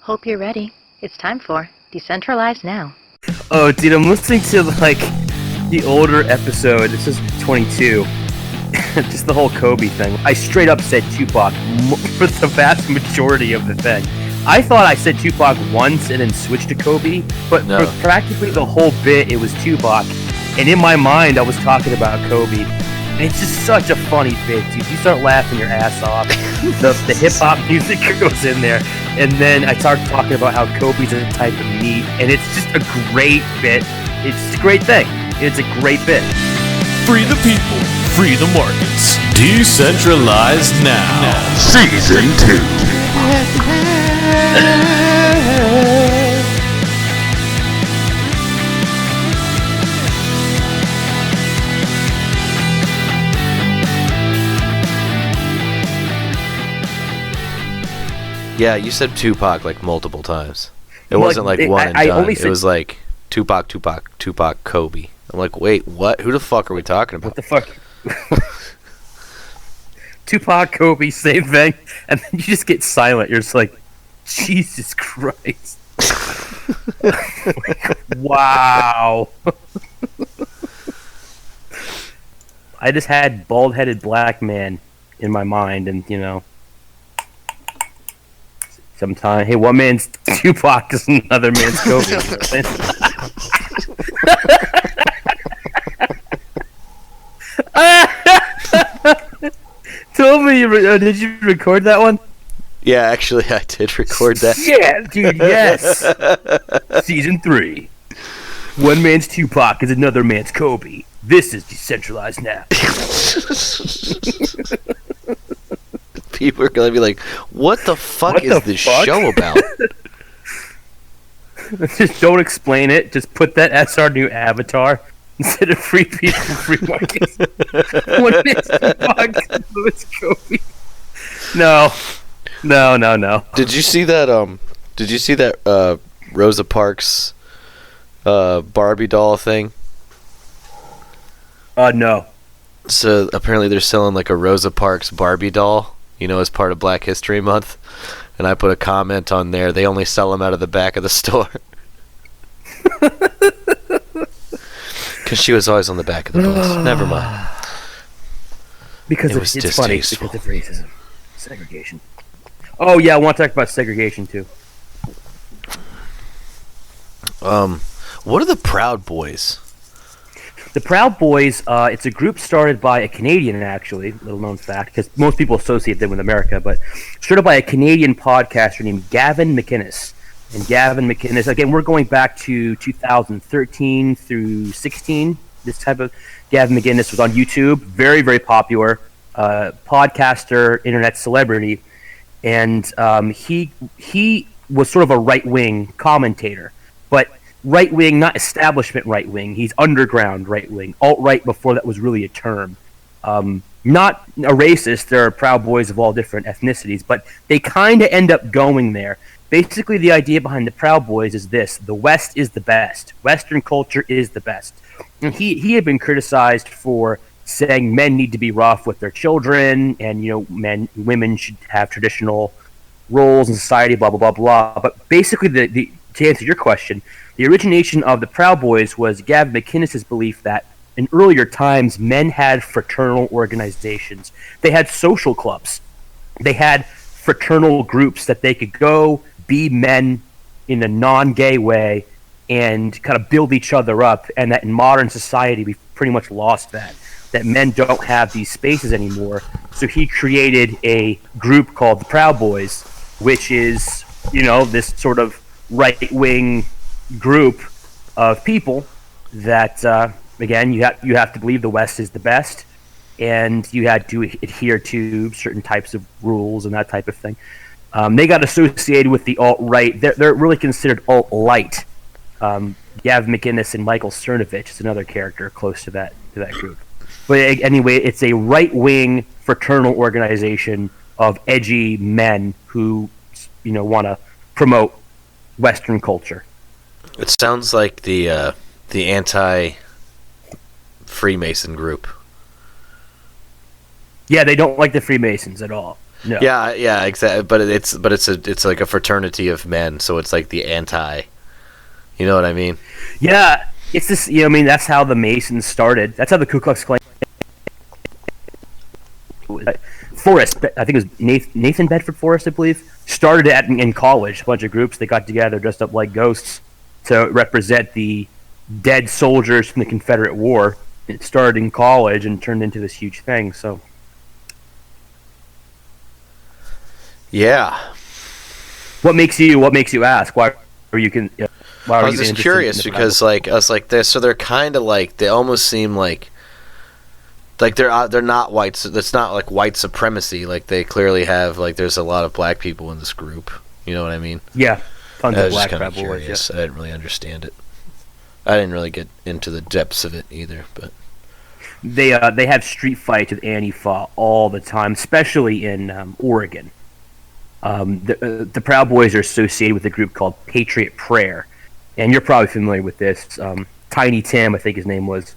Hope you're ready. It's time for Decentralize Now. Oh, dude, I'm listening to, like, the older episode. This is 22. Just the whole Kobe thing. I straight up said Tupac for the vast majority of the thing. I thought I said Tupac once and then switched to Kobe, but No. for practically the whole bit, it was Tupac. And in my mind, I was talking about Kobe. And it's just such a funny bit, dude. You start laughing your ass off. The hip-hop music goes in there. And then I start talking about how Kobe's a type of meat. And it's just a great bit. It's just a great thing. It's a great bit. Free the people, free the markets. Decentralize now. Season 2. Yeah, you said Tupac like multiple times. It Well, wasn't like like, one and I done. only It said- was like Tupac, Kobe. I'm like, wait, what? Who the fuck are we talking What about? the fuck? Tupac, Kobe, same thing. And then you just get silent. You're just like, Jesus Christ. Wow. I just had bald-headed black man in my mind, and, you know, sometimes, hey, one man's Tupac is another man's Kobe. Tell me, did you record that one? Yeah, actually, I did record that. Yeah, dude, yes. Season 3. One man's Tupac is another man's Kobe. This is Decentralized Now. People are gonna be like, "What the fuck What is the this fuck?" show about?" Just don't explain it. Just put that as our new avatar. Instead of free people, free markets. One man's Tupac, another man's Kobe. No. Did you see that? Did you see that Rosa Parks Barbie doll thing? No. So apparently they're selling like a Rosa Parks Barbie doll, you know, as part of Black History Month. And I put a comment on there. They only sell them out of the back of the store. Because she was always on the back of the bus. Never mind. Because It was it's funny distasteful. because of racism. Segregation. Oh, yeah, I want to talk about segregation, too. What are the Proud Boys? The Proud Boys, it's a group started by a Canadian, actually, little known fact, because most people associate them with America, but started by a Canadian podcaster named Gavin McInnes. And Gavin McInnes, again, we're going back to 2013 through 16. This type of Gavin McInnes was on YouTube, very, very popular podcaster, internet celebrity, and he was sort of a right-wing commentator, but right-wing, not establishment right-wing. He's underground right-wing, alt-right before that was really a term. Not a racist. There are Proud Boys of all different ethnicities, but they kind of end up going there. Basically, the idea behind the Proud Boys is this: the West is the best. Western culture is the best. And he had been criticized for saying men need to be rough with their children, and, you know, women should have traditional roles in society, blah, blah, blah, blah. But basically, to answer your question, the origination of the Proud Boys was Gavin McInnes' belief that in earlier times, men had fraternal organizations. They had social clubs. They had fraternal groups that they could go be men in a non-gay way and kind of build each other up, and that in modern society, we've pretty much lost that men don't have these spaces anymore. So he created a group called the Proud Boys, which is, you know, this sort of right-wing group of people that, again, you have to believe the West is the best, and you had to adhere to certain types of rules and that type of thing. They got associated with the alt-right. They're really considered alt-light. Gavin McInnes and Michael Cernovich is another character close to that group. But anyway, it's a right-wing fraternal organization of edgy men who, you know, want to promote Western culture. It sounds like the anti-Freemason group. Yeah, they don't like the Freemasons at all. No. Yeah, exactly. But it's like a fraternity of men, so it's like the anti. You know what I mean? Yeah, it's this. I mean, that's how the Masons started. That's how the Ku Klux Klan. Forrest, I think it was Nathan Bedford Forrest, I believe, started it in college. A bunch of groups, they got together, dressed up like ghosts to represent the dead soldiers from the Confederate War. It started in college and turned into this huge thing. So, yeah. what makes you ask? Why are you Why are I was you just curious because like I was like they're kind of like they almost seem like they're not white. It's not like white supremacy. Like they clearly have like there's a lot of black people in this group. You know what I mean? Yeah, tons I of was black just kind of Proud Boys. curious. Yeah. I didn't really understand it. I didn't really get into the depths of it either. But They have street fights with Antifa all the time, especially in Oregon. The Proud Boys are associated with a group called Patriot Prayer, and you're probably familiar with this. Tiny Tim, I think his name was.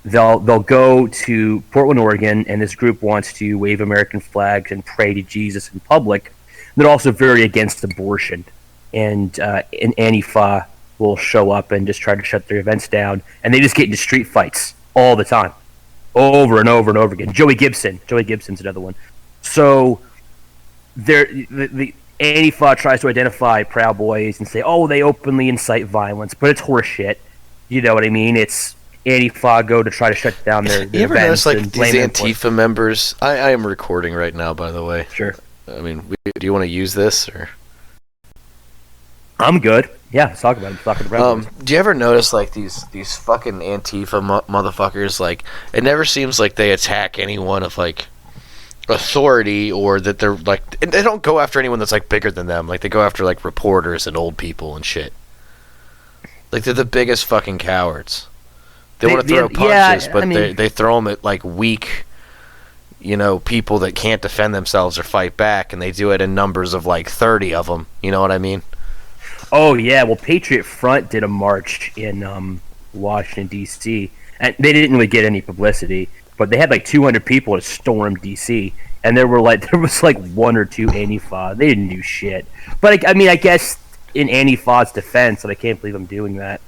They'll go to Portland, Oregon, and this group wants to wave American flags and pray to Jesus in public. They're also very against abortion, and Antifa will show up and just try to shut their events down, and they just get into street fights all the time, over and over and over again. Joey Gibson's another one. So the Antifa tries to identify Proud Boys and say, oh, they openly incite violence, but it's horseshit. You know what I mean? It's Antifa go to try to shut down their you ever events. notice like these Antifa members? I am recording right now, by the way. Sure. I mean, do you want to use this or? I'm good. Yeah, let's talk about it. Let's talk about it. Do you ever notice like these fucking Antifa motherfuckers? Like, it never seems like they attack anyone of like authority or that they're like. They don't go after anyone that's like bigger than them. Like they go after like reporters and old people and shit. Like they're the biggest fucking cowards. They want to throw punches, but they throw them at like weak, people that can't defend themselves or fight back, and they do it in numbers of like 30 of them. You know what I mean? Oh yeah, well, Patriot Front did a march in Washington D.C. and they didn't really get any publicity, but they had like 200 people to storm D.C. and there was like one or two Antifa. They didn't do shit, but I guess in Antifa's defense, and I can't believe I'm doing that.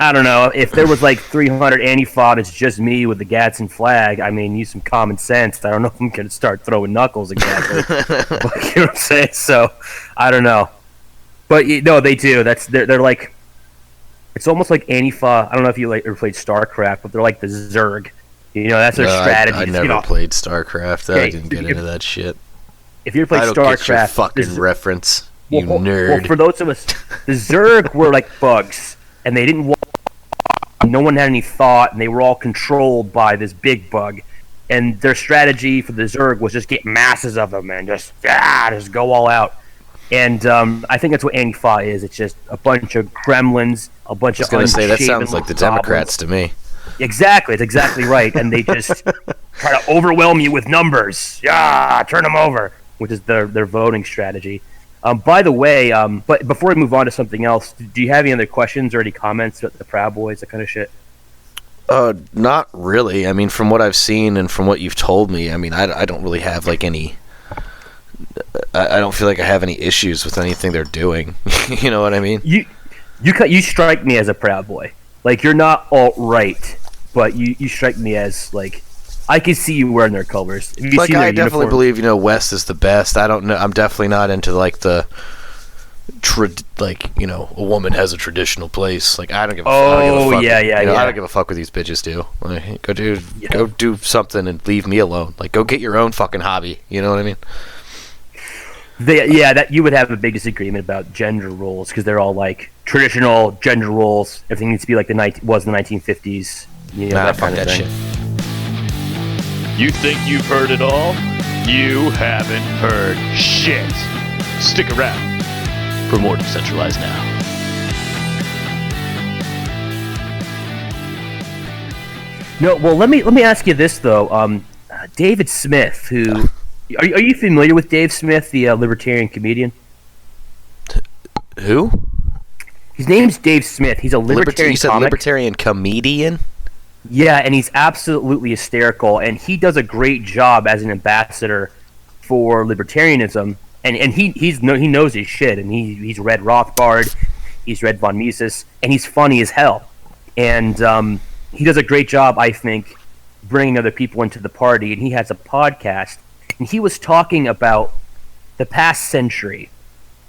I don't know if there was like 300 Antifa, and it's just me with the Gadsden flag. I mean, use some common sense. I don't know if I'm gonna start throwing knuckles exactly. But, you know what I'm saying? So I don't know. But no, they do. They're like, it's almost like Antifa. I don't know if you ever played StarCraft, but they're like the Zerg. That's their strategy. I never played StarCraft. I didn't get into that shit. If you ever played I don't StarCraft, get your fucking reference, you nerd. Well, for those of us, the Zerg were like bugs, and they didn't walk. No one had any thought, and they were all controlled by this big bug. And their strategy for the Zerg was just get masses of them and just go all out. And I think that's what Antifa is. It's just a bunch of gremlins, a bunch of unshaven. I was going to say, that sounds like the Democrats to me. Exactly. It's exactly right. And they just try to overwhelm you with numbers. Yeah, turn them over, which is their voting strategy. By the way, but before we move on to something else, do you have any other questions or any comments about the Proud Boys, that kind of shit? Not really. I mean, from what I've seen and from what you've told me, I mean, I don't really have like any. I don't feel like I have any issues with anything they're doing. You know what I mean? You strike me as a Proud Boy. Like, you're not alt-right, but you strike me as like, I can see you wearing their colors. Like, I definitely believe West is the best. I don't know. I'm definitely not into like the a woman has a traditional place. Like, I don't give a fuck. I don't give a fuck what these bitches do. Like, go do something and leave me alone. Like, go get your own fucking hobby. You know what I mean? That you would have a big disagreement about gender roles, because they're all like traditional gender roles. Everything needs to be like was in the 1950s. That kind of thing. Shit. You think you've heard it all? You haven't heard shit. Stick around for more Decentralize Now. No, well, let me ask you this though. David Smith, who are you familiar with Dave Smith, the libertarian comedian? Who? His name's Dave Smith. He's a libertarian. You said comic. Libertarian comedian? Yeah, and he's absolutely hysterical, and he does a great job as an ambassador for libertarianism, and he knows his shit, and he's read Rothbard, he's read von Mises, and he's funny as hell, and he does a great job, I think, bringing other people into the party. And he has a podcast, and he was talking about the past century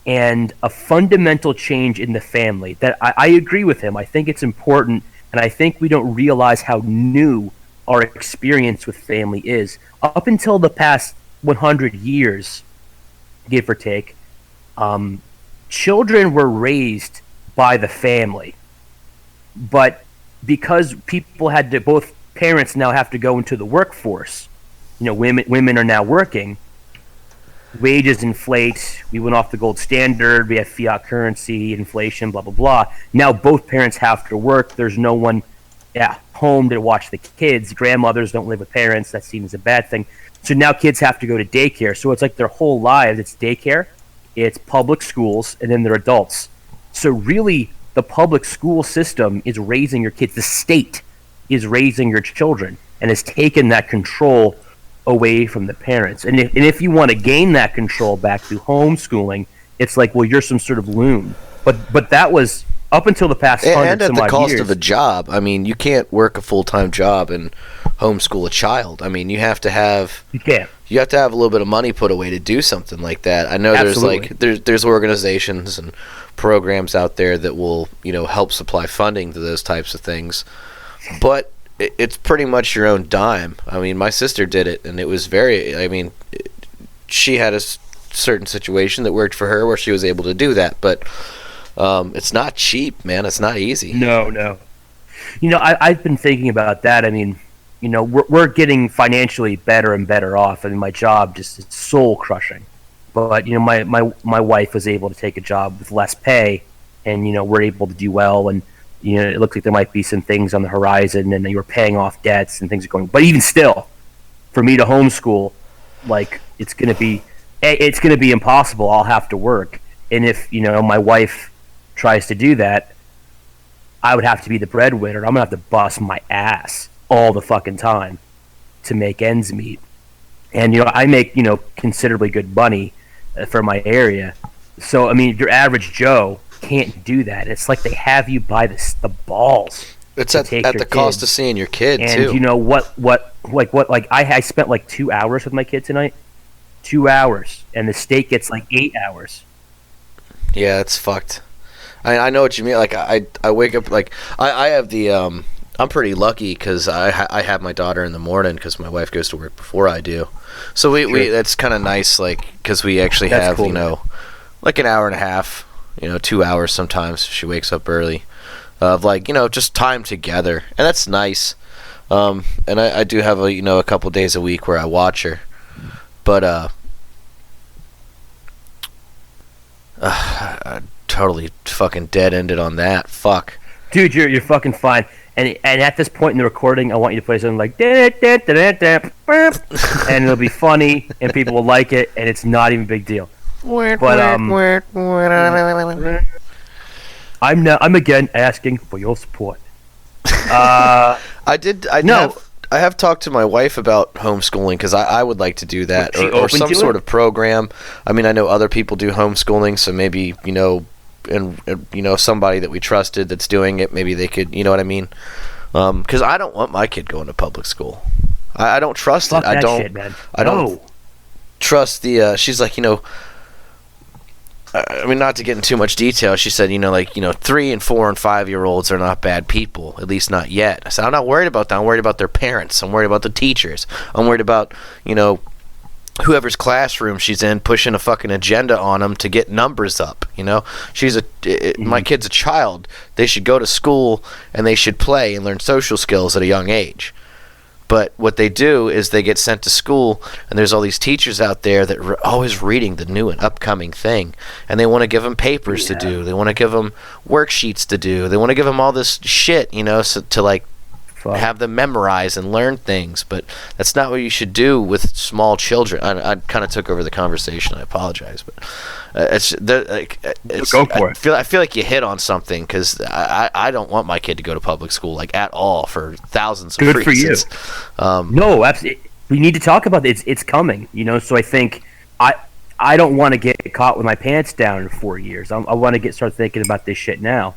and a fundamental change in the family that I agree with him. I think it's important, and I think we don't realize how new our experience with family is. Up until the past 100 years, give or take, children were raised by the family. But because people had to, both parents now have to go into the workforce, women are now working, wages inflate, we went off the gold standard, we have fiat currency, inflation, blah, blah, blah. Now both parents have to work. There's no one home to watch the kids. Grandmothers don't live with parents. That seems a bad thing. So now kids have to go to daycare. So it's like their whole lives, it's daycare, it's public schools, and then they're adults. So really, the public school system is raising your kids. The state is raising your children and has taken that control away from the parents. And if you want to gain that control back through homeschooling, it's like, well, you're some sort of loon. But that was up until the past 100 and at some the odd cost years. of a job. I mean, you can't work a full-time job and homeschool a child. I mean, you have to have a little bit of money put away to do something like that. I know there's organizations and programs out there that will, help supply funding to those types of things. But it's pretty much your own dime. I mean, my sister did it, and it was she had a certain situation that worked for her where she was able to do that. But it's not cheap, man. It's not easy. No. I've been thinking about that. I mean, we're getting financially better and better off. I mean, my job just is soul crushing. But, my wife was able to take a job with less pay, and, we're able to do well. And, it looks like there might be some things on the horizon, and you're paying off debts and things are going. But even still, for me to homeschool, like, it's going to be impossible. I'll have to work. And if, my wife tries to do that, I would have to be the breadwinner. I'm going to have to bust my ass all the fucking time to make ends meet. And, I make, considerably good money for my area. So, I mean, your average Joe can't do that. It's like they have you by the balls. It's at the cost of seeing your kid, too. And I spent like 2 hours with my kid tonight. 2 hours. And the state gets like 8 hours. Yeah, it's fucked. I know what you mean. Like, I wake up, like, I have the, I'm pretty lucky because I have my daughter in the morning because my wife goes to work before I do. So we that's kind of nice, like, because we actually have, cool, like an hour and a half, 2 hours sometimes if she wakes up early, of like, just time together. And that's nice. And I do have a couple days a week where I watch her. But, I totally fucking dead-ended on that. Fuck. Dude, you're fucking fine. And at this point in the recording, I want you to play something like da, da, da, da, da, and it'll be funny, and people will like it, and it's not even a big deal. But I'm again asking for your support. I have talked to my wife about homeschooling because I would like to do that or some sort of program. I mean, I know other people do homeschooling, so maybe and somebody that we trusted that's doing it, maybe they could, you know what I mean? Because I don't want my kid going to public school. I don't trust it. I don't. Shit, man. I don't trust the. She's like, I mean, not to get into too much detail, she said, 3 and 4 and 5-year-olds are not bad people, at least not yet. I said, I'm not worried about that. I'm worried about their parents. I'm worried about the teachers. I'm worried about, whoever's classroom she's in pushing a fucking agenda on them to get numbers up. My kid's a child. They should go to school and they should play and learn social skills at a young age. But what they do is they get sent to school, and there's all these teachers out there that are always reading the new and upcoming thing, and they want to give them papers to do. They want to give them worksheets to do. They want to give them all this shit, so to like have them memorize and learn things. But that's not what you should do with small children. I kind of took over the conversation. I apologize, but go for it. I feel like you hit on something because I don't want my kid to go to public school like at all for thousands of reasons. Good for you. No, absolutely. We need to talk about it. It's coming. So I think I don't want to get caught with my pants down in 4 years. I want to start thinking about this shit now.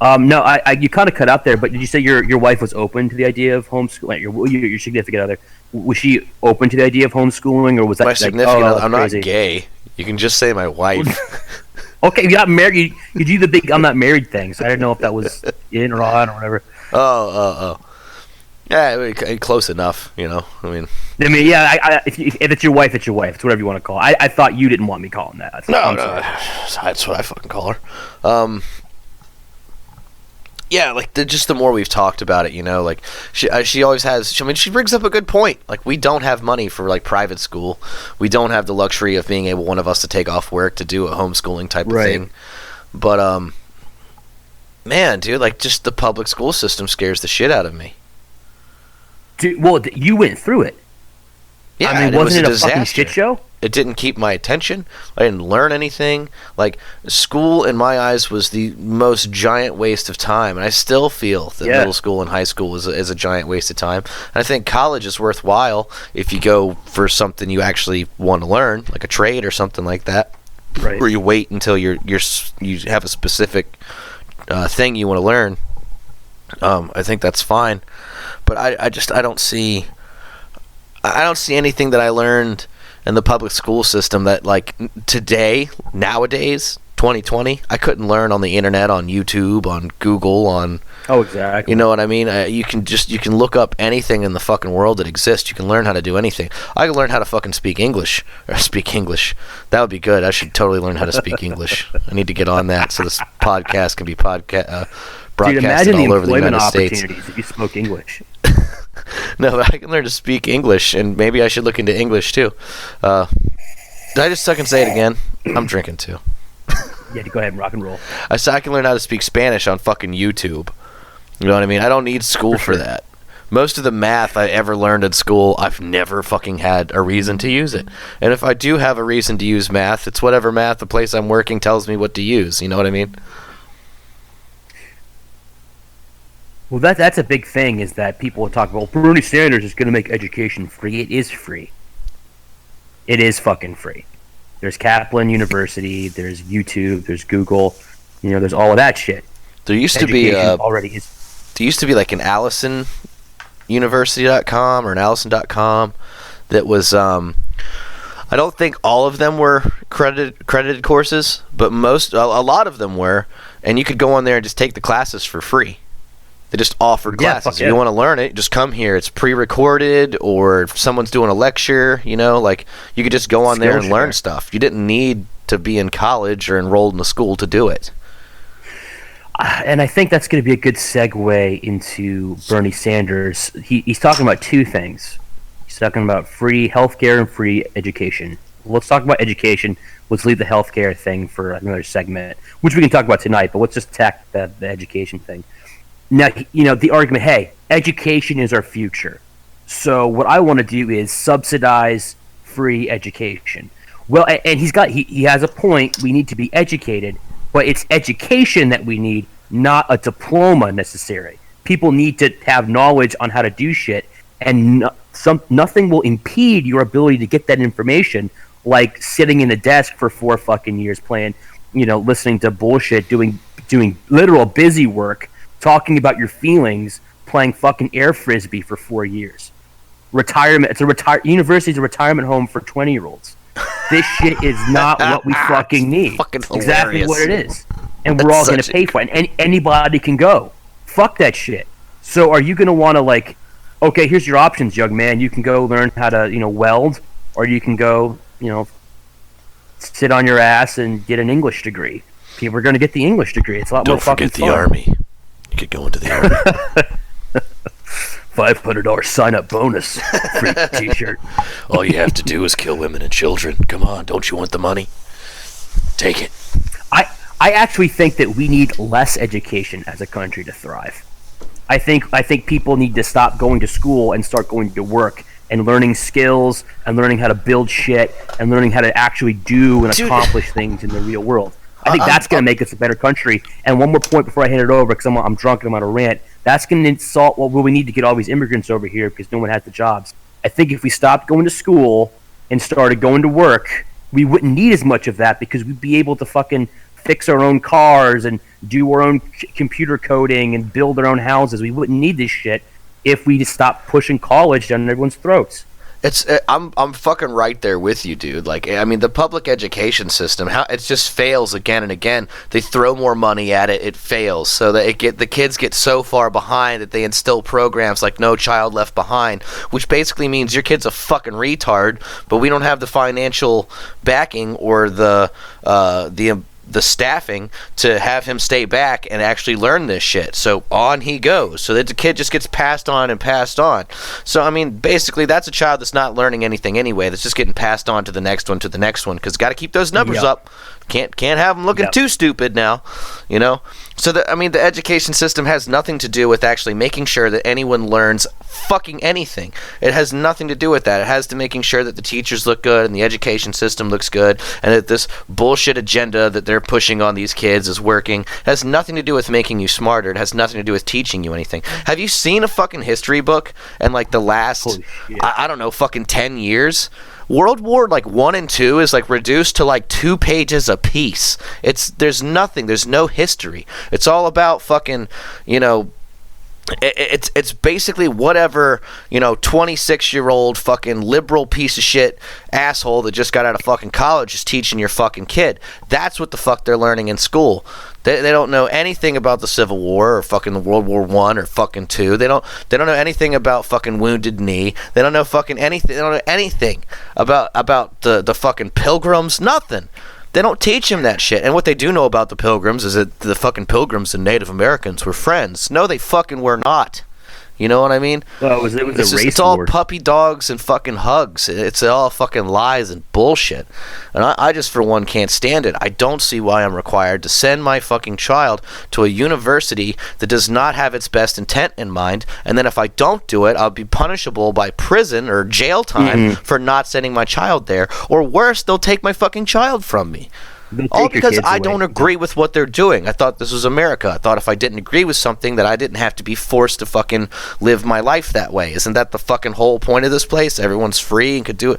No, you kind of cut out there, but did you say your wife was open to the idea of homeschooling? Your significant other, was she open to the idea of homeschooling, or was that My like, significant other, I'm crazy? not gay. You can just say my wife. Okay, you're not married. You do the big "I'm not married" thing. So I didn't know if that was in or out or whatever. Oh. Yeah, close enough, you know. I mean, yeah. If it's your wife, it's your wife. It's whatever you want to call it. I thought you didn't want me calling that. no, that's what I fucking call her. Yeah, like just the more we've talked about it, you know, like she always has. I mean, she brings up a good point. Like, we don't have money for like private school. We don't have the luxury of being able, one of us, to take off work to do a homeschooling type of thing. But man, dude, like, just the public school system scares the shit out of me. Dude, well, you went through it. Yeah, I mean, wasn't it a fucking shit show? It didn't keep my attention. I didn't learn anything. Like, school, in my eyes, was the most giant waste of time. And I still feel that middle school and high school is a giant waste of time. And I think college is worthwhile if you go for something you actually want to learn, like a trade or something like that. Right. Where you wait until you have a specific thing you want to learn. I think that's fine. But I don't see anything that I learned in the public school system that, like, nowadays, 2020, I couldn't learn on the internet, on YouTube, on Google, on... Oh, exactly. You know what I mean? You can look up anything in the fucking world that exists. You can learn how to do anything. I can learn how to fucking speak English. That would be good. I should totally learn how to speak English. I need to get on that so this podcast can be broadcasted all over the United States. Dude, imagine the employment opportunities if you spoke English. No, but I can learn to speak English, and maybe I should look into English too. Did I just fucking say it again? I'm drinking too. Yeah, go ahead and rock and roll. I said I can learn how to speak Spanish on fucking YouTube. You know what I mean? I don't need school for that. Most of the math I ever learned in school, I've never fucking had a reason to use it. And if I do have a reason to use math, it's whatever math the place I'm working tells me what to use. You know what I mean? Well, that's a big thing, is that people will talk about, well, Bernie Sanders is going to make education free. It is free. It is fucking free. There's Kaplan University, there's YouTube, there's Google, you know, there's all of that shit. There used Education to be like an AllisonUniversity.com or an Allison.com that was I don't think all of them were credited courses, but a lot of them were, and you could go on there and just take the classes for free. They just offered classes. If you want to learn it, just come here. It's pre-recorded, or if someone's doing a lecture, you know, like, you could just go on there and learn stuff. You didn't need to be in college or enrolled in a school to do it. And I think that's going to be a good segue into Bernie Sanders. He's talking about two things. He's talking about free healthcare and free education. Let's talk about education. Let's leave the healthcare thing for another segment, which we can talk about tonight, but let's just tack the education thing. Now, you know, the argument, hey, education is our future. So what I want to do is subsidize free education. Well, and he has a point. We need to be educated, but it's education that we need, not a diploma necessary. People need to have knowledge on how to do shit, and nothing will impede your ability to get that information, like sitting in the desk for 4 fucking years playing, you know, listening to bullshit, doing literal busy work, talking about your feelings, playing fucking air frisbee for 4 years. Retirement. University is a retirement home for 20-year-olds. This shit is not what we fucking need. Fucking exactly hilarious. what it is. And we're all going to pay for it. And anybody can go. Fuck that shit. So are you going to want to, like, okay, here's your options, young man. You can go learn how to, you know, weld, or you can go, you know, sit on your ass and get an English degree. People are going to get the English degree. It's a lot more fucking fun. Don't forget the Army. You could go into the Army. $500 sign-up bonus. Free T-shirt. All you have to do is kill women and children. Come on, don't you want the money? Take it. I actually think that we need less education as a country to thrive. I think people need to stop going to school and start going to work and learning skills and learning how to build shit and learning how to actually do and accomplish things in the real world. I think that's going to make us a better country. And one more point before I hand it over, because I'm drunk and I'm on a rant. That's going to insult what we need to get all these immigrants over here because no one has the jobs. I think if we stopped going to school and started going to work, we wouldn't need as much of that because we'd be able to fucking fix our own cars and do our own computer coding and build our own houses. We wouldn't need this shit if we just stopped pushing college down everyone's throats. I'm fucking right there with you, dude. Like, I mean, the public education system, it just fails again and again. They throw more money at it, it fails. So that the kids get so far behind that they instill programs like No Child Left Behind, which basically means your kid's a fucking retard, but we don't have the financial backing or the staffing to have him stay back and actually learn this shit. So on he goes. So that the kid just gets passed on and passed on. So, I mean, basically that's a child that's not learning anything anyway. That's just getting passed on to the next one, because got to keep those numbers up. Can't have them looking too stupid now, you know? So, the education system has nothing to do with actually making sure that anyone learns fucking anything. It has nothing to do with that. It has to making sure that the teachers look good and the education system looks good and that this bullshit agenda that they're pushing on these kids is working. It has nothing to do with making you smarter. It has nothing to do with teaching you anything. Have you seen a fucking history book in like the last, I don't know, fucking 10 years? World War like 1 and 2 is like reduced to like 2 pages a piece. There's nothing. There's no history. It's all about fucking, you know, it's basically whatever, you know, 26-year-old fucking liberal piece of shit asshole that just got out of fucking college is teaching your fucking kid. That's what the fuck they're learning in school. They don't know anything about the Civil War or fucking World War 1 or fucking 2. They don't know anything about fucking Wounded Knee. They don't know fucking anything. They don't know anything about the fucking Pilgrims. Nothing. They don't teach him that shit. And what they do know about the Pilgrims is that the fucking Pilgrims and Native Americans were friends. No, they fucking were not. You know what I mean? Well, it was a race it's all war. Puppy dogs and fucking hugs. It's all fucking lies and bullshit. And I just, for one, can't stand it. I don't see why I'm required to send my fucking child to a university that does not have its best intent in mind. And then if I don't do it, I'll be punishable by prison or jail time for not sending my child there. Or worse, they'll take my fucking child from me. All because I don't agree with what they're doing. I thought this was America. I thought if I didn't agree with something that I didn't have to be forced to fucking live my life that way. Isn't that the fucking whole point of this place? Everyone's free and could do it.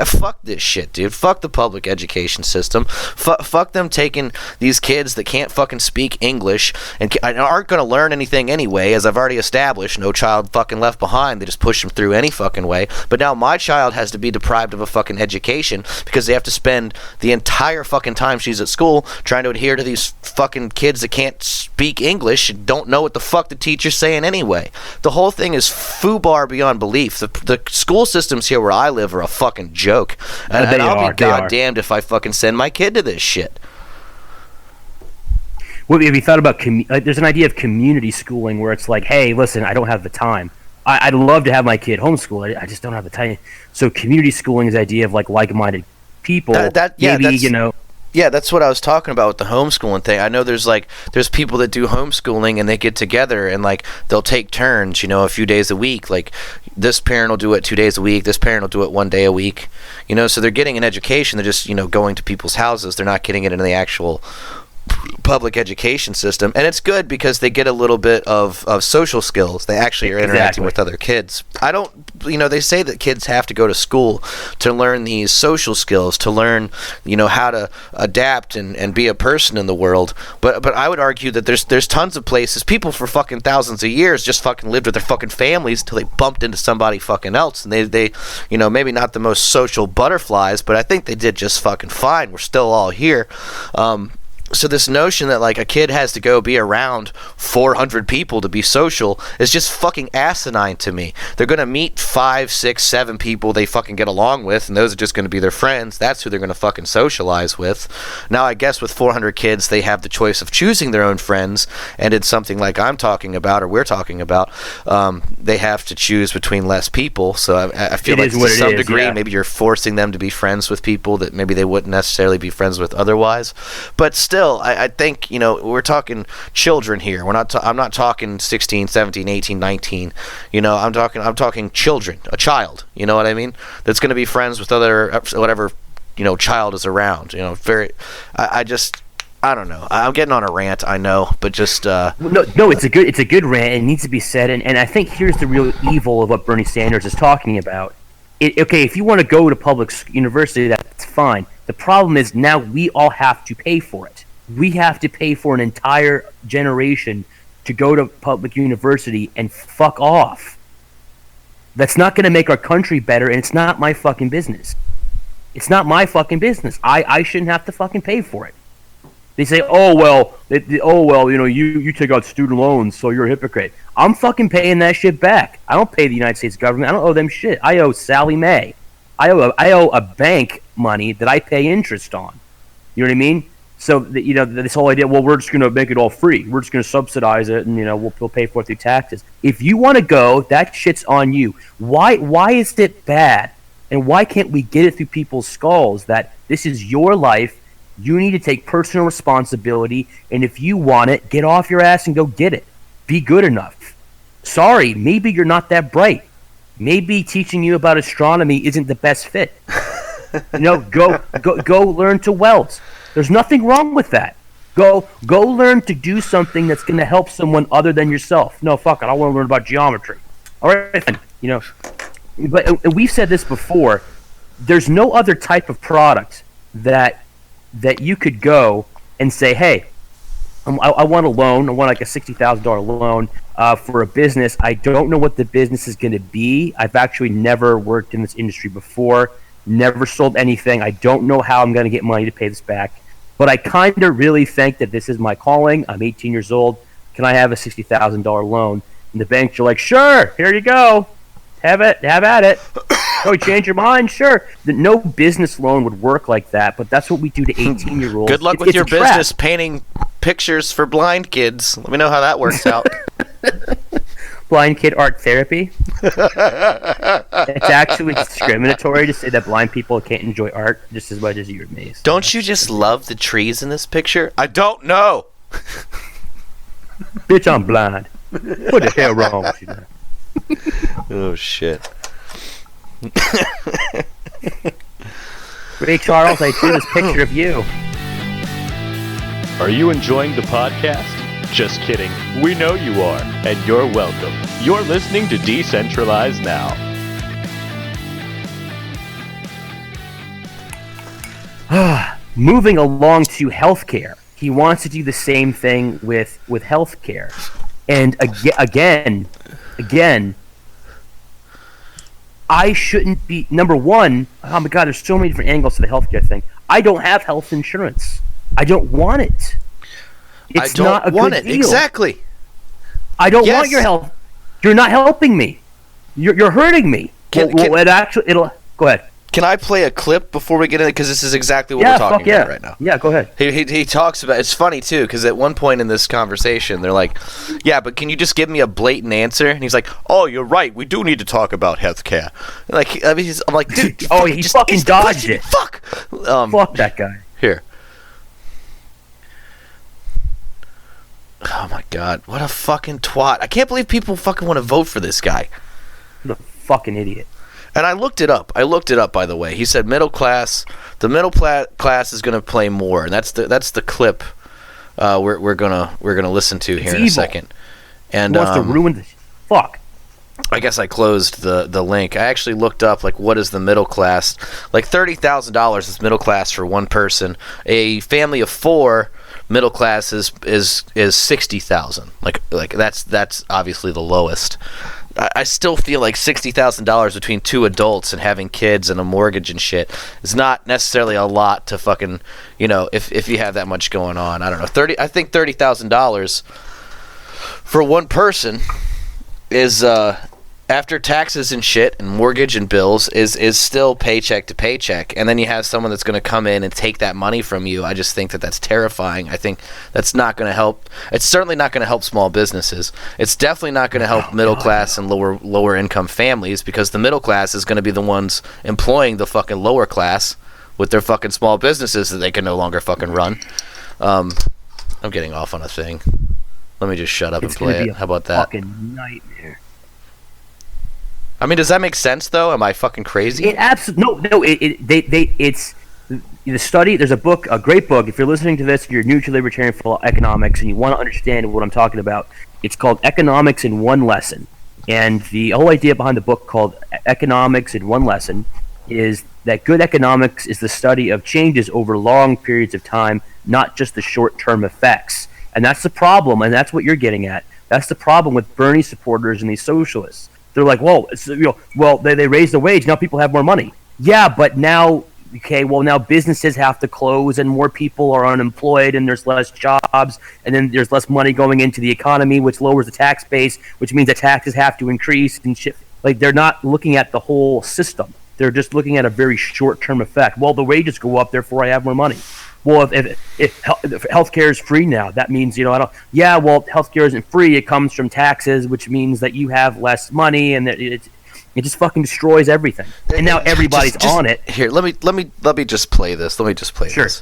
Fuck this shit, dude. Fuck the public education system. Fuck them taking these kids that can't fucking speak English and aren't going to learn anything anyway, as I've already established. No child fucking left behind. They just push them through any fucking way. But now my child has to be deprived of a fucking education because they have to spend the entire fucking time she's at school trying to adhere to these fucking kids that can't speak English and don't know what the fuck the teacher's saying anyway. The whole thing is foobar beyond belief. The school systems here where I live are a fucking joke. And I'll be goddamned if I fucking send my kid to this shit. Well, have you thought about there's an idea of community schooling where it's like, hey, listen, I don't have the time. I'd love to have my kid homeschool. I just don't have the time. So community schooling is the idea of like-minded people. You know. Yeah, that's what I was talking about with the homeschooling thing. I know there's people that do homeschooling and they get together and like they'll take turns, you know, a few days a week. Like this parent will do it 2 days a week, this parent will do it 1 day a week. You know, so they're getting an education. They're just, you know, going to people's houses. They're not getting it in the actual public education system, and it's good because they get a little bit of social skills. They actually are interacting with other kids. They say that kids have to go to school to learn these social skills, to learn, you know, how to adapt and be a person in the world. But I would argue that there's tons of places, people for fucking thousands of years just fucking lived with their fucking families until they bumped into somebody fucking else, and they you know, maybe not the most social butterflies, but I think they did just fucking fine. We're still all here. So this notion that like a kid has to go be around 400 people to be social is just fucking asinine to me. They're going to meet 5, 6, 7 people they fucking get along with, and those are just going to be their friends. That's who they're going to fucking socialize with. Now I guess with 400 kids they have the choice of choosing their own friends, and it's something like I'm talking about or we're talking about, they have to choose between less people. So I feel like to some degree maybe you're forcing them to be friends with people that maybe they wouldn't necessarily be friends with otherwise. But still, I think, you know, we're talking children here. I'm not talking 16, 17, 18, 19. You know, I'm talking children, a child. You know what I mean? That's going to be friends with whatever, you know, child is around. You know, I don't know. I'm getting on a rant, I know, but just no, it's a good rant. It needs to be said, and I think here's the real evil of what Bernie Sanders is talking about. Okay, if you want to go to public university, that's fine. The problem is now we all have to pay for it. We have to pay for an entire generation to go to public university and fuck off. That's not going to make our country better, and it's not my fucking business. It's not my fucking business. I shouldn't have to fucking pay for it. They say, you take out student loans, so you're a hypocrite. I'm fucking paying that shit back. I don't pay the United States government. I don't owe them shit. I owe Sally Mae. I owe a bank money that I pay interest on. You know what I mean? So this whole idea, well, we're just going to make it all free. We're just going to subsidize it, and we'll pay for it through taxes. If you want to go, that shit's on you. Why is it bad? And why can't we get it through people's skulls that this is your life? You need to take personal responsibility, and if you want it, get off your ass and go get it. Be good enough. Sorry, maybe you're not that bright. Maybe teaching you about astronomy isn't the best fit. Go learn to weld. There's nothing wrong with that. Go learn to do something that's going to help someone other than yourself. No, fuck it. I want to learn about geometry. All right, fine. But we've said this before. There's no other type of product that you could go and say, hey, I want a loan. I want like a $60,000 loan for a business. I don't know what the business is going to be. I've actually never worked in this industry before, never sold anything. I don't know how I'm going to get money to pay this back. But I kind of really think that this is my calling. I'm 18 years old. Can I have a $60,000 loan? And the banks are like, sure, here you go. Have at it. Oh, you change your mind? Sure. No business loan would work like that, but that's what we do to 18-year-olds. Good luck with your business painting pictures for blind kids. Let me know how that works out. Blind kid art therapy. It's actually discriminatory to say that blind people can't enjoy art just as much as you or me. Don't you just love the trees in this picture? I don't know. Bitch, I'm blind. What the hell wrong with you? Oh shit. Ray Charles, I drew this picture of you. Are you enjoying the podcast? Just kidding. We know you are, and you're welcome. You're listening to Decentralize Now. Moving along to healthcare. He wants to do the same thing with healthcare. And again, I shouldn't be... Number one, oh my God, there's so many different angles to the healthcare thing. I don't have health insurance. I don't want it. It's not a good deal. Exactly. I don't want your help. You're not helping me. You're hurting me. Go ahead. Can I play a clip before we get in it? Because this is exactly what we're talking about right now. Yeah, go ahead. He talks about... It's funny, too, because at one point in this conversation, they're like, yeah, but can you just give me a blatant answer? And he's like, oh, you're right. We do need to talk about healthcare. Like, I'm like, dude, he fucking dodged it. Fuck. Fuck that guy. Here. Oh, my God. What a fucking twat. I can't believe people fucking want to vote for this guy. What a fucking idiot. And I looked it up. By the way. He said middle class. The middle class is going to play more, and that's the clip we're gonna listen to here in a second. And he wants to ruin this. Fuck. I guess I closed the link. I actually looked up like what is the middle class. Like $30,000 is middle class for one person. A family of four, middle class is $60,000. Like that's obviously the lowest. I still feel like $60,000 between two adults and having kids and a mortgage and shit is not necessarily a lot to fucking, if you have that much going on. I don't know. I think $30,000 for one person is after taxes and shit and mortgage and bills is still paycheck to paycheck. And then you have someone that's going to come in and take that money from you. I just think that's terrifying. I think that's not going to help. It's certainly not going to help small businesses. It's definitely not going to help middle class and lower income families, because the middle class is going to be the ones employing the fucking lower class with their fucking small businesses that they can no longer fucking run. I'm getting off on a thing. Let me just shut up and play it. How about that? Fucking nightmare. I mean, does that make sense though? Am I fucking crazy? It absolutely no. It's the study. There's a book, a great book. If you're listening to this, you're new to libertarian economics and you want to understand what I'm talking about. It's called Economics in One Lesson, and the whole idea behind the book called Economics in One Lesson is that good economics is the study of changes over long periods of time, not just the short-term effects. And that's the problem, and that's what you're getting at. That's the problem with Bernie supporters and these socialists. They're like, well, they raised the wage, now people have more money. Yeah, but now businesses have to close and more people are unemployed and there's less jobs and then there's less money going into the economy, which lowers the tax base, which means that taxes have to increase and shit. Like, they're not looking at the whole system. They're just looking at a very short-term effect. Well, the wages go up, therefore I have more money. Well, if healthcare is free now, that means, healthcare isn't free. It comes from taxes, which means that you have less money, and it just fucking destroys everything. And now everybody's on it. Here, let me just play this. Let me just play this.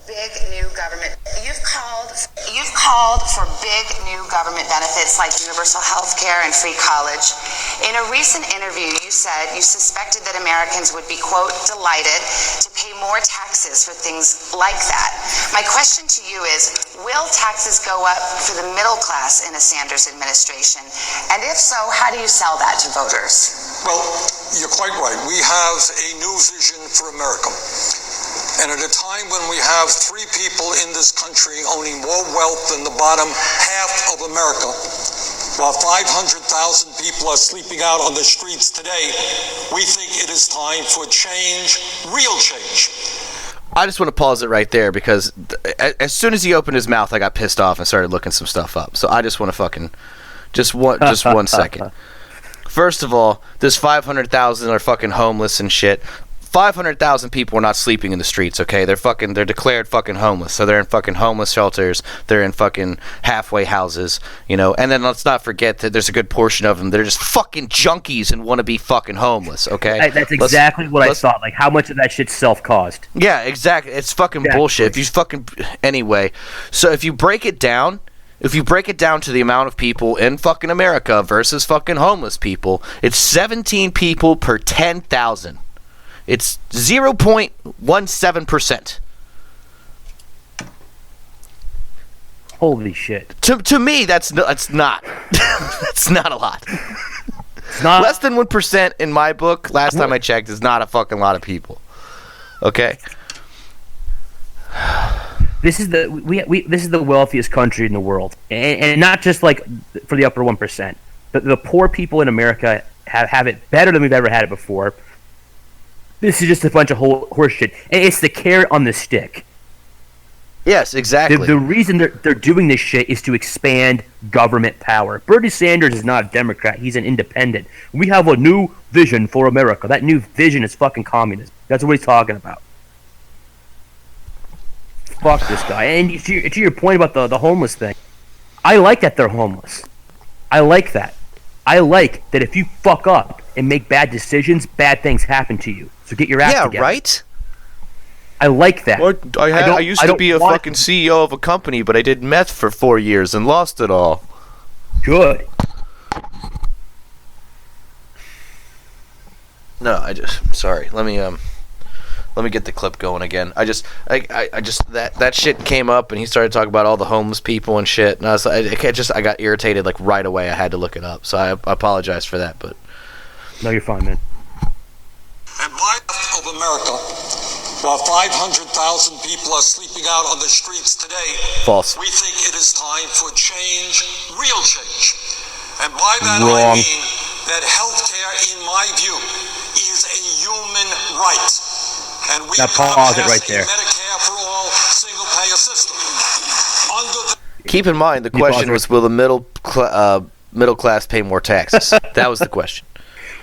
Big new government. You've called for big new government benefits like universal health care and free college. In a recent interview, you said you suspected that Americans would be, quote, delighted to pay more taxes for things like that. My question to you is, will taxes go up for the middle class in a Sanders administration? And if so, how do you sell that to voters? Well, you're quite right. We have a new vision for America. And at a time when we have 3 people in this country owning more wealth than the bottom half of America, while 500,000 people are sleeping out on the streets today, we think it is time for change, real change. I just want to pause it right there because as soon as he opened his mouth, I got pissed off and started looking some stuff up. So I just want to fucking just one second. First of all, this 500,000 are fucking homeless and shit. 500,000 people are not sleeping in the streets, okay? They're declared fucking homeless. So they're in fucking homeless shelters. They're in fucking halfway houses, And then let's not forget that there's a good portion of them that are just fucking junkies and want to be fucking homeless, okay? That's exactly what I thought. Like, how much of that shit's self-caused? Yeah, exactly. It's fucking bullshit. If you anyway, so if you break it down to the amount of people in fucking America versus fucking homeless people, it's 17 people per 10,000. It's 0.17%. Holy shit! To me, that's not that's not a lot. It's not less than 1% in my book. Last time I checked, is not a fucking lot of people. Okay. This is the wealthiest country in the world, and not just like for the upper 1%. But the poor people in America have it better than we've ever had it before. This is just a bunch of horse shit. And it's the carrot on the stick. Yes, exactly. The reason they're doing this shit is to expand government power. Bernie Sanders is not a Democrat. He's an independent. We have a new vision for America. That new vision is fucking communism. That's what he's talking about. Fuck this guy. And to your point about the homeless thing, I like that they're homeless. I like that. I like that if you fuck up and make bad decisions, bad things happen to you. So get your act together. Yeah, right? I like that. Well, I used to be a fucking CEO of a company, but I did meth for 4 years and lost it all. Good. No, sorry. Let me get the clip going again. I just that shit came up and he started talking about all the homeless people and shit, and I got irritated like right away. I had to look it up, so I apologize for that. But no, you're fine, man. And why of America, while 500,000 people are sleeping out on the streets today, false. We think it is time for change, real change. And by that Wrong. I mean that healthcare, in my view, is a human right. And we now pause it right there. Medicare for all single-payer system. Keep in mind, the question was, will the middle class pay more taxes? That was the question.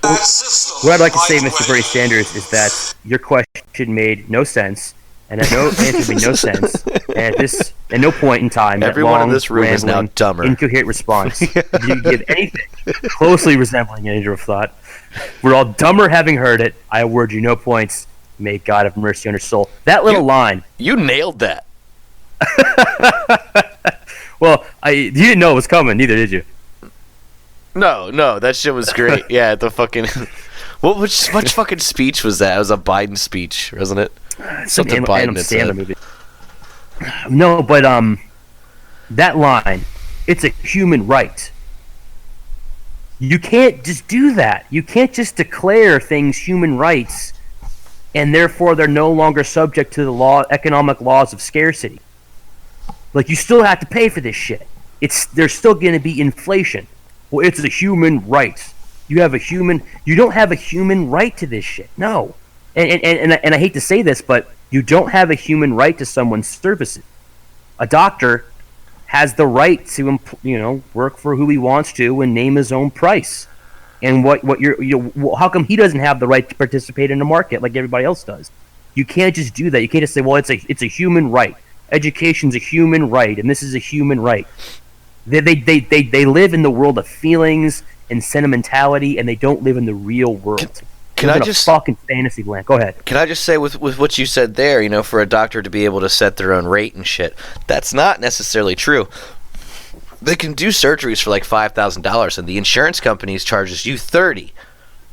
What I'd like to say, Mr. Bernie Sanders, is that your question made no sense, and that no answer made no sense, and at no point in time, everyone in this room is now dumber. Incoherent response did you give anything closely resembling an engine of thought. We're all dumber having heard it. I award you no points. May God have mercy on your soul. That little line. You nailed that. Well, you didn't know it was coming, neither did you. No, that shit was great. Yeah, the fucking... Which fucking speech was that? It was a Biden speech, wasn't it? Something Biden said. Movie. No, but that line, it's a human right. You can't just do that. You can't just declare things human rights, and therefore they're no longer subject to the economic laws of scarcity. Like, you still have to pay for this shit. There's still going to be inflation. Well, it's a human right. You don't have a human right to this shit. No. And I hate to say this, but you don't have a human right to someone's services. A doctor has the right to, work for who he wants to and name his own price. And how come he doesn't have the right to participate in the market like everybody else does? You can't just do that. You can't just say, well, it's a human right. Education's a human right, and this is a human right. They live in the world of feelings and sentimentality, and they don't live in the real world. Can I just fucking fantasy land? Go ahead. Can I just say with what you said there, for a doctor to be able to set their own rate and shit, that's not necessarily true. They can do surgeries for like $5,000, and the insurance companies charges you $30,000.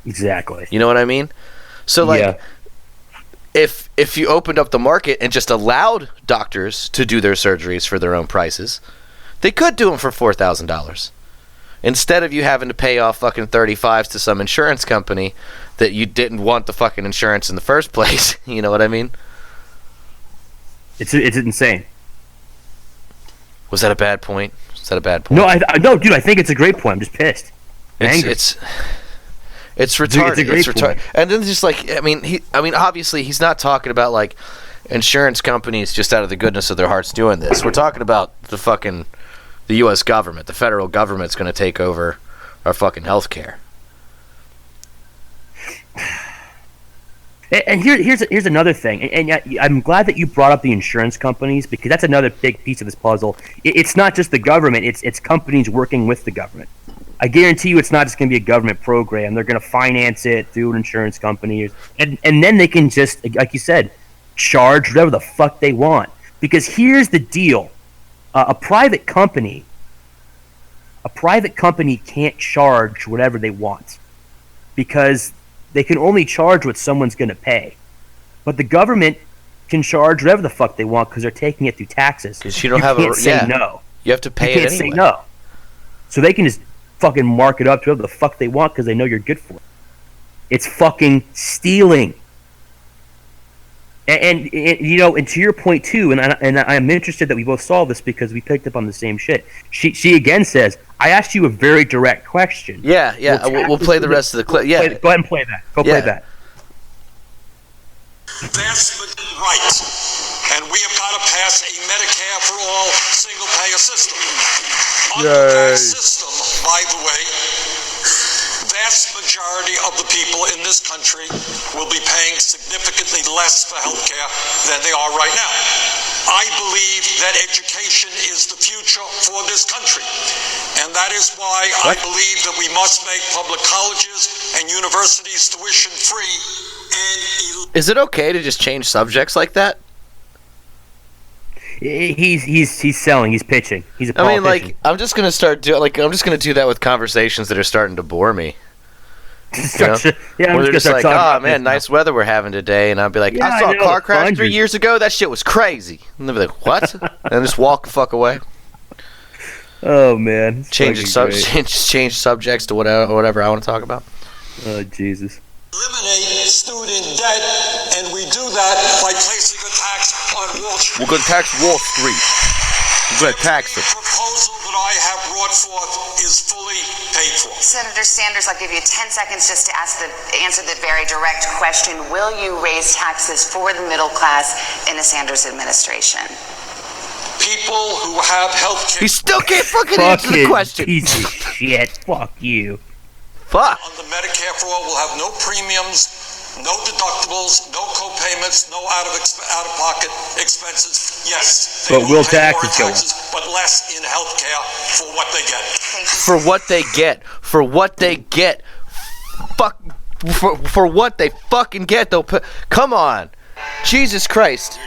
Exactly. You know what I mean? So if you opened up the market and just allowed doctors to do their surgeries for their own prices, they could do them for $4,000. Instead of you having to pay off fucking $35,000 to some insurance company that you didn't want the fucking insurance in the first place. You know what I mean? It's insane. Was that a bad point? No, no, dude. I think it's a great point. I'm just pissed. Angry. It's retarded. It's retarded. And then just like, obviously he's not talking about like insurance companies just out of the goodness of their hearts doing this. We're talking about the U.S. government. The federal government's going to take over our fucking healthcare. And here's another thing, and I'm glad that you brought up the insurance companies, because that's another big piece of this puzzle. It's not just the government; it's companies working with the government. I guarantee you, it's not just going to be a government program. They're going to finance it through an insurance company, and then they can just, like you said, charge whatever the fuck they want. Because here's the deal: a private company can't charge whatever they want, because they can only charge what someone's going to pay. But the government can charge whatever the fuck they want because they're taking it through taxes. Because you can't say no. You have to pay it anyway. You can't say no. So they can just fucking mark it up to whatever the fuck they want because they know you're good for it. It's fucking stealing. And to your point too, and I'm interested that we both saw this because we picked up on the same shit. She again says, I asked you a very direct question. Yeah. We'll play the rest of the clip. Yeah. Go ahead and play that. Play that. That's right. And we have got to pass a Medicare for all single-payer system. Under that system, by the way, vast majority of the people in this country will be paying significantly less for health care than they are right now. I believe that education is the future for this country. And that is why I believe that we must make public colleges and universities tuition free. Is it okay to just change subjects like that? He's selling. He's pitching. He's a politician. I'm just gonna do that with conversations that are starting to bore me. Where they're just like, oh man, nice weather we're having today, and I'll be like, I saw a car crash 3 years ago. That shit was crazy. And they'll be like, what? And just walk the fuck away. Oh man, change subjects to whatever I want to talk about. Oh Jesus. Eliminate student debt, and we do that by placing a tax on Wall Street. We're going to tax Wall Street. We're going to tax it. The proposal that I have brought forth is fully paid for. Senator Sanders, I'll give you 10 seconds just to answer the very direct question. Will you raise taxes for the middle class in the Sanders administration? People who have health care... He still can't fucking answer the question. Piece of shit. Fuck you. Fuck. On the Medicare for all, will have no premiums, no deductibles, no co-payments, no out-of-pocket expenses. Yes, they will pay more in taxes, but less in health care for what they get. For what they get. For what they get. Fuck. For what they fucking get, though. Come on. Jesus Christ.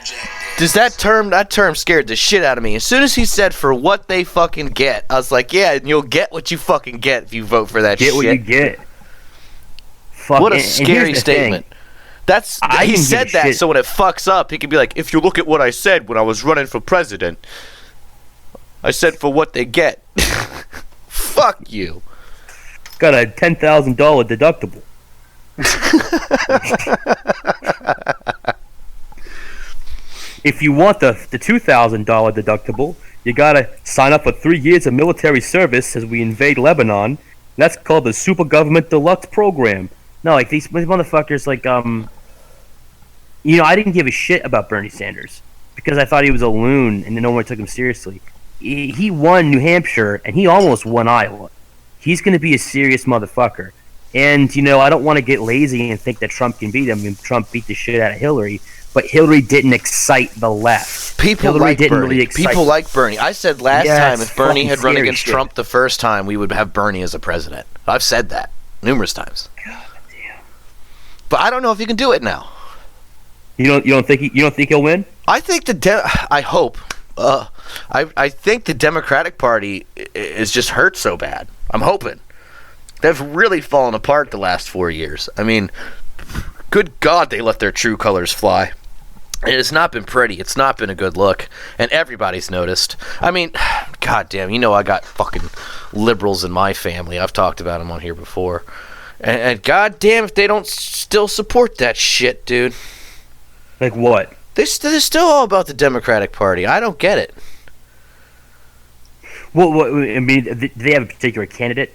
Does that term scared the shit out of me. As soon as he said for what they fucking get, I was like, yeah, and you'll get what you fucking get if you vote for that shit. Get what you get. What a scary statement. He said that so when it fucks up, he can be like, if you look at what I said when I was running for president, I said for what they get. Fuck you. got a $10,000 deductible. If you want the $2,000 deductible, you gotta sign up for 3 years of military service as we invade Lebanon. That's called the Super Government Deluxe Program. No, like these motherfuckers, like I didn't give a shit about Bernie Sanders because I thought he was a loon and no one took him seriously. He won New Hampshire and he almost won Iowa. He's gonna be a serious motherfucker. And I don't want to get lazy and think that Trump can beat him. I mean, Trump beat the shit out of Hillary. But Hillary didn't excite the left. People like Bernie. People like Bernie. I said last time if Bernie had run against Trump the first time, we would have Bernie as a president. I've said that numerous times. God damn. But I don't know if he can do it now. You don't think he'll win? I think I hope. I think the Democratic Party is just hurt so bad. I'm hoping. They've really fallen apart the last 4 years. I mean, good God, they let their true colors fly. It has not been pretty. It's not been a good look. And everybody's noticed. I mean, goddamn, I got fucking liberals in my family. I've talked about them on here before. And goddamn if they don't still support that shit, dude. Like what? They're still all about the Democratic Party. I don't get it. Well, I mean, do they have a particular candidate?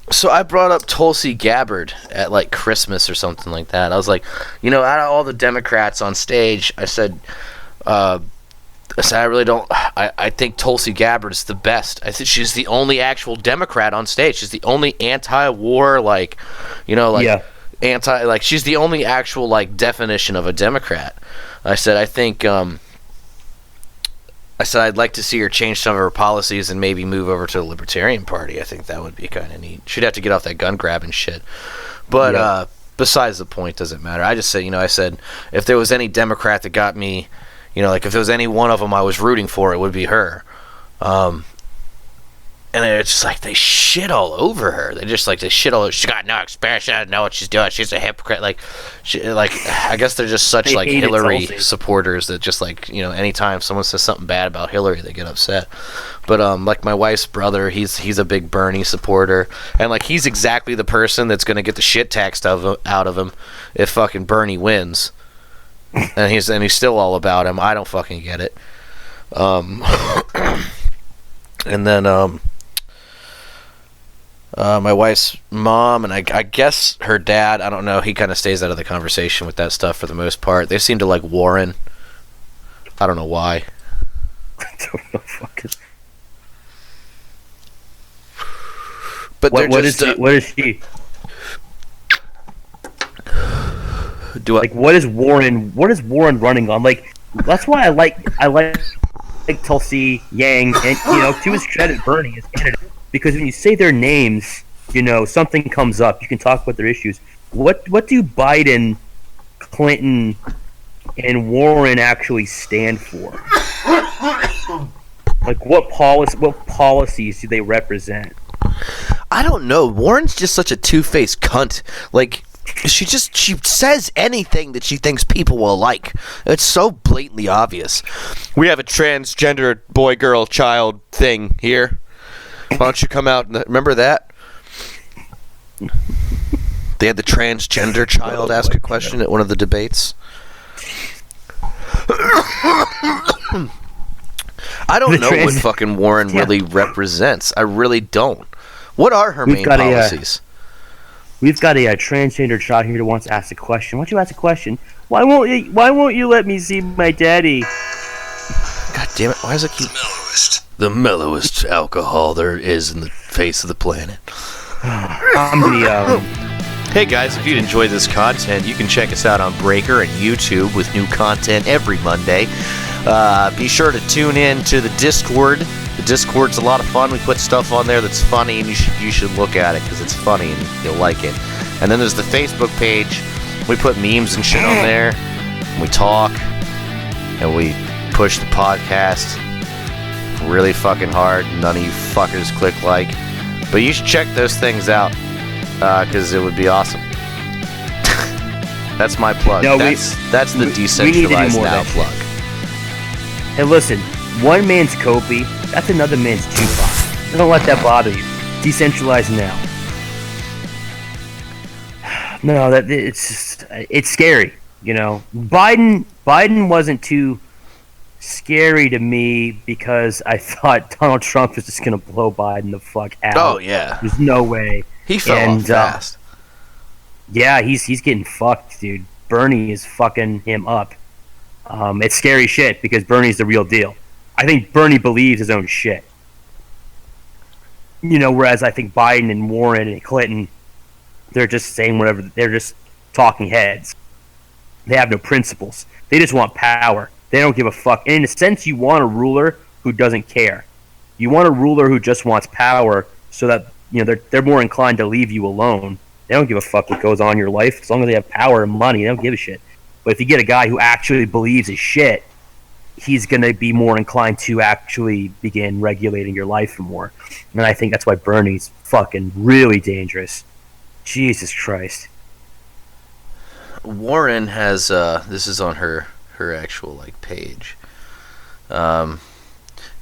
So I brought up Tulsi Gabbard at like Christmas or something like that. I was like, out of all the Democrats on stage, I said I really don't. I think Tulsi Gabbard is the best. I think she's the only actual Democrat on stage. She's the only anti-war, anti, she's the only actual definition of a Democrat. I said I'd like to see her change some of her policies and maybe move over to the Libertarian Party. I think that would be kind of neat. She'd have to get off that gun grabbing shit. But besides the point, doesn't matter. I just said, I said if there was any Democrat that got me, if there was any one of them I was rooting for, it would be her. And it's just like they shit all over her. They shit all over. She's got no experience. She doesn't know what she's doing. She's a hypocrite. I guess they're just such Hillary supporters that just anytime someone says something bad about Hillary, they get upset. But my wife's brother, he's a big Bernie supporter, and he's exactly the person that's gonna get the shit taxed out of him if fucking Bernie wins. And he's still all about him. I don't fucking get it. And then my wife's mom and I guess her dad, I don't know, he kind of stays out of the conversation with that stuff for the most part. They seem to like Warren. I don't know why. I don't know, fucking. But what is she? What is Warren running on? That's why I like Tulsi Yang and to his credit, Bernie is candidate. Because when you say their names, something comes up. You can talk about their issues. What do Biden, Clinton, and Warren actually stand for? What policies do they represent? I don't know. Warren's just such a two-faced cunt. She says anything that she thinks people will like. It's so blatantly obvious. We have a transgender boy, girl, child thing here. Why don't you come out and remember that? They had the transgender child ask a question at one of the debates. I don't know what fucking Warren really represents. I really don't. What are her main policies? We've got a transgender child here who wants to ask a question. Why don't you ask a question? Why won't you let me see my daddy? God damn it! Why does it keep the mellowest alcohol there is in the face of the planet? Hey guys, if you'd enjoyed this content, you can check us out on Breaker and YouTube with new content every Monday. Be sure to tune in to the Discord. The Discord's a lot of fun. We put stuff on there that's funny, and you should look at it because it's funny and you'll like it. And then there's the Facebook page. We put memes and shit on there. And we talk, and we push the podcast really fucking hard. None of you fuckers click like. But you should check those things out because it would be awesome. That's my plug. No, that's the Decentralize Now plug. Hey, listen. One man's Kobe, that's another man's Tupac. Don't let that bother you. Decentralize now. No, it's scary. You know, Biden wasn't too scary to me because I thought Donald Trump was just gonna blow Biden the fuck out. Oh yeah, there's no way. He fell off fast. Yeah, he's getting fucked, dude. Bernie is fucking him up. It's scary shit because Bernie's the real deal. I think Bernie believes his own shit. You know, whereas I think Biden and Warren and Clinton, they're just saying whatever. They're just talking heads. They have no principles. They just want power. They don't give a fuck. And in a sense, you want a ruler who doesn't care. You want a ruler who just wants power so that, you know, they're more inclined to leave you alone. They don't give a fuck what goes on in your life. As long as they have power and money, they don't give a shit. But if you get a guy who actually believes his shit, he's going to be more inclined to actually begin regulating your life more. And I think that's why Bernie's fucking really dangerous. Jesus Christ. Warren has, this is on her actual, like, page.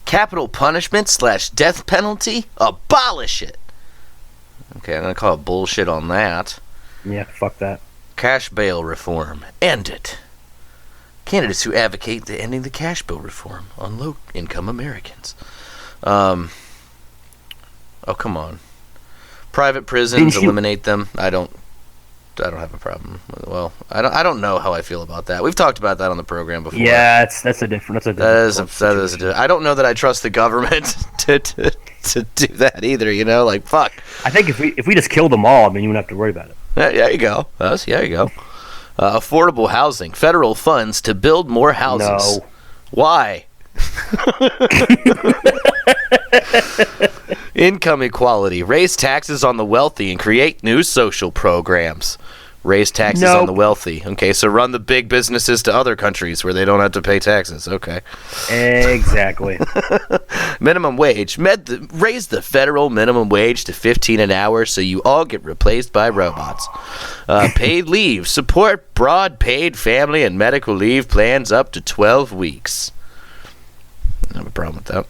Capital punishment / death penalty? Abolish it! Okay, I'm going to call it bullshit on that. Yeah, fuck that. Cash bail reform. End it. Candidates who advocate the ending the cash bail reform on low-income Americans. Oh, come on. Private prisons, eliminate them. I don't have a problem. Well, I don't know how I feel about that. We've talked about that on the program before. Yeah, that's a different. I don't know that I trust the government to do that either. You know, like fuck. I think if we just killed them all, I mean, you wouldn't have to worry about it. Yeah, there you go. There you go. Affordable housing, federal funds to build more houses. No. Why? Income equality, raise taxes on the wealthy and create new social programs. Raise taxes on the wealthy. Okay, so run the big businesses to other countries where they don't have to pay taxes. Okay. Exactly. Minimum wage. Raise the federal minimum wage to $15 an hour so you all get replaced by robots. Paid leave. Support broad paid family and medical leave plans up to 12 weeks. I don't have a problem with that.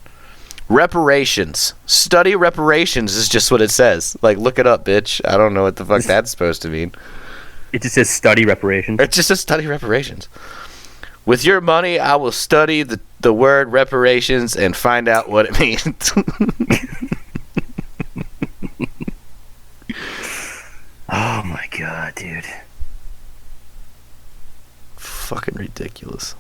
Reparations. Study reparations is just what it says. Like, look it up, bitch. I don't know what the fuck that's supposed to mean. It just says study reparations. It just says study reparations. With your money, I will study the word reparations and find out what it means. Oh my god, dude. Fucking ridiculous.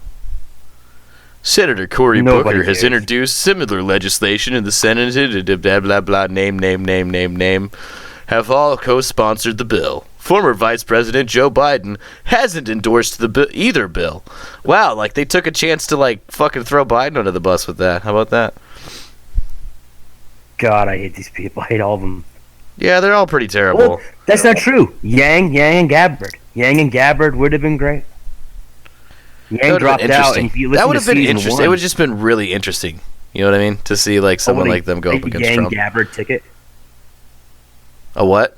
Senator Cory Nobody Booker has cares. introduced similar legislation in the Senate, blah, blah, blah, name, have all co-sponsored the bill. Former Vice President Joe Biden hasn't endorsed either bill. Wow, like they took a chance to like fucking throw Biden under the bus with that. How about that? God, I hate these people. I hate all of them. Yeah, they're all pretty terrible. Well, that's not true. Yang and Gabbard. Yang and Gabbard would have been great. Yang dropped out, and if you listen that would have been season interesting. one, It would have just been really interesting. You know what I mean? To see like someone like them go up against Yang Trump. Gabbard ticket. A what?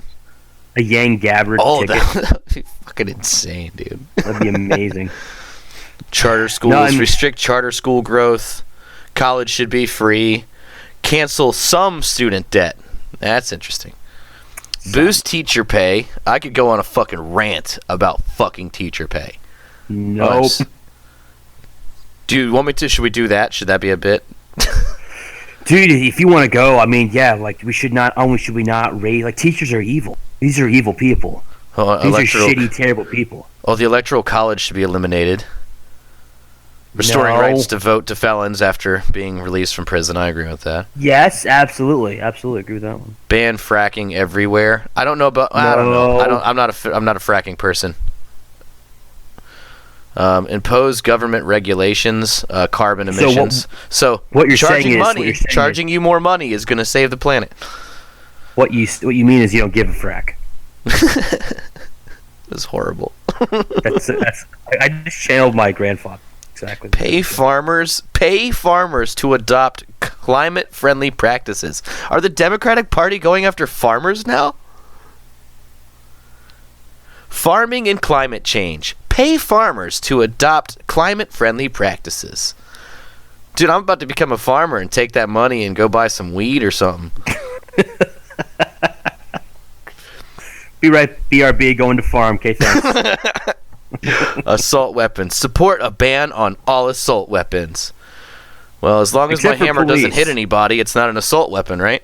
A Yang Gabbard ticket. That would be fucking insane, dude. That'd be amazing. Charter schools, restrict charter school growth. College should be free. Cancel some student debt. That's interesting. Boost teacher pay. I could go on a fucking rant about fucking teacher pay. Nope. Do you want me to? Should we do that? Should that be a bit? Dude, if you want to go, I mean, yeah, like we should not only should we not raise, like teachers are evil. These are evil people. These are shitty, terrible people. Oh, the electoral college should be eliminated. Restoring rights to vote to felons after being released from prison. I agree with that. Yes, absolutely agree with that one. Ban fracking everywhere. I don't know about. I don't know. I'm not a fracking person. Impose government regulations, carbon emissions. So what you're charging you more money is going to save the planet. What you mean is you don't give a frack. That's horrible. I just channeled my grandfather. Exactly. Pay farmers to adopt climate-friendly practices. Are the Democratic Party going after farmers now? Farming and climate change. Pay farmers to adopt climate-friendly practices. Dude, I'm about to become a farmer and take that money and go buy some weed or something. Be right, BRB, going to farm. Okay, thanks. Assault weapons. Support a ban on all assault weapons. Well, as long as Except my for hammer doesn't police. hit anybody, it's not an assault weapon, right?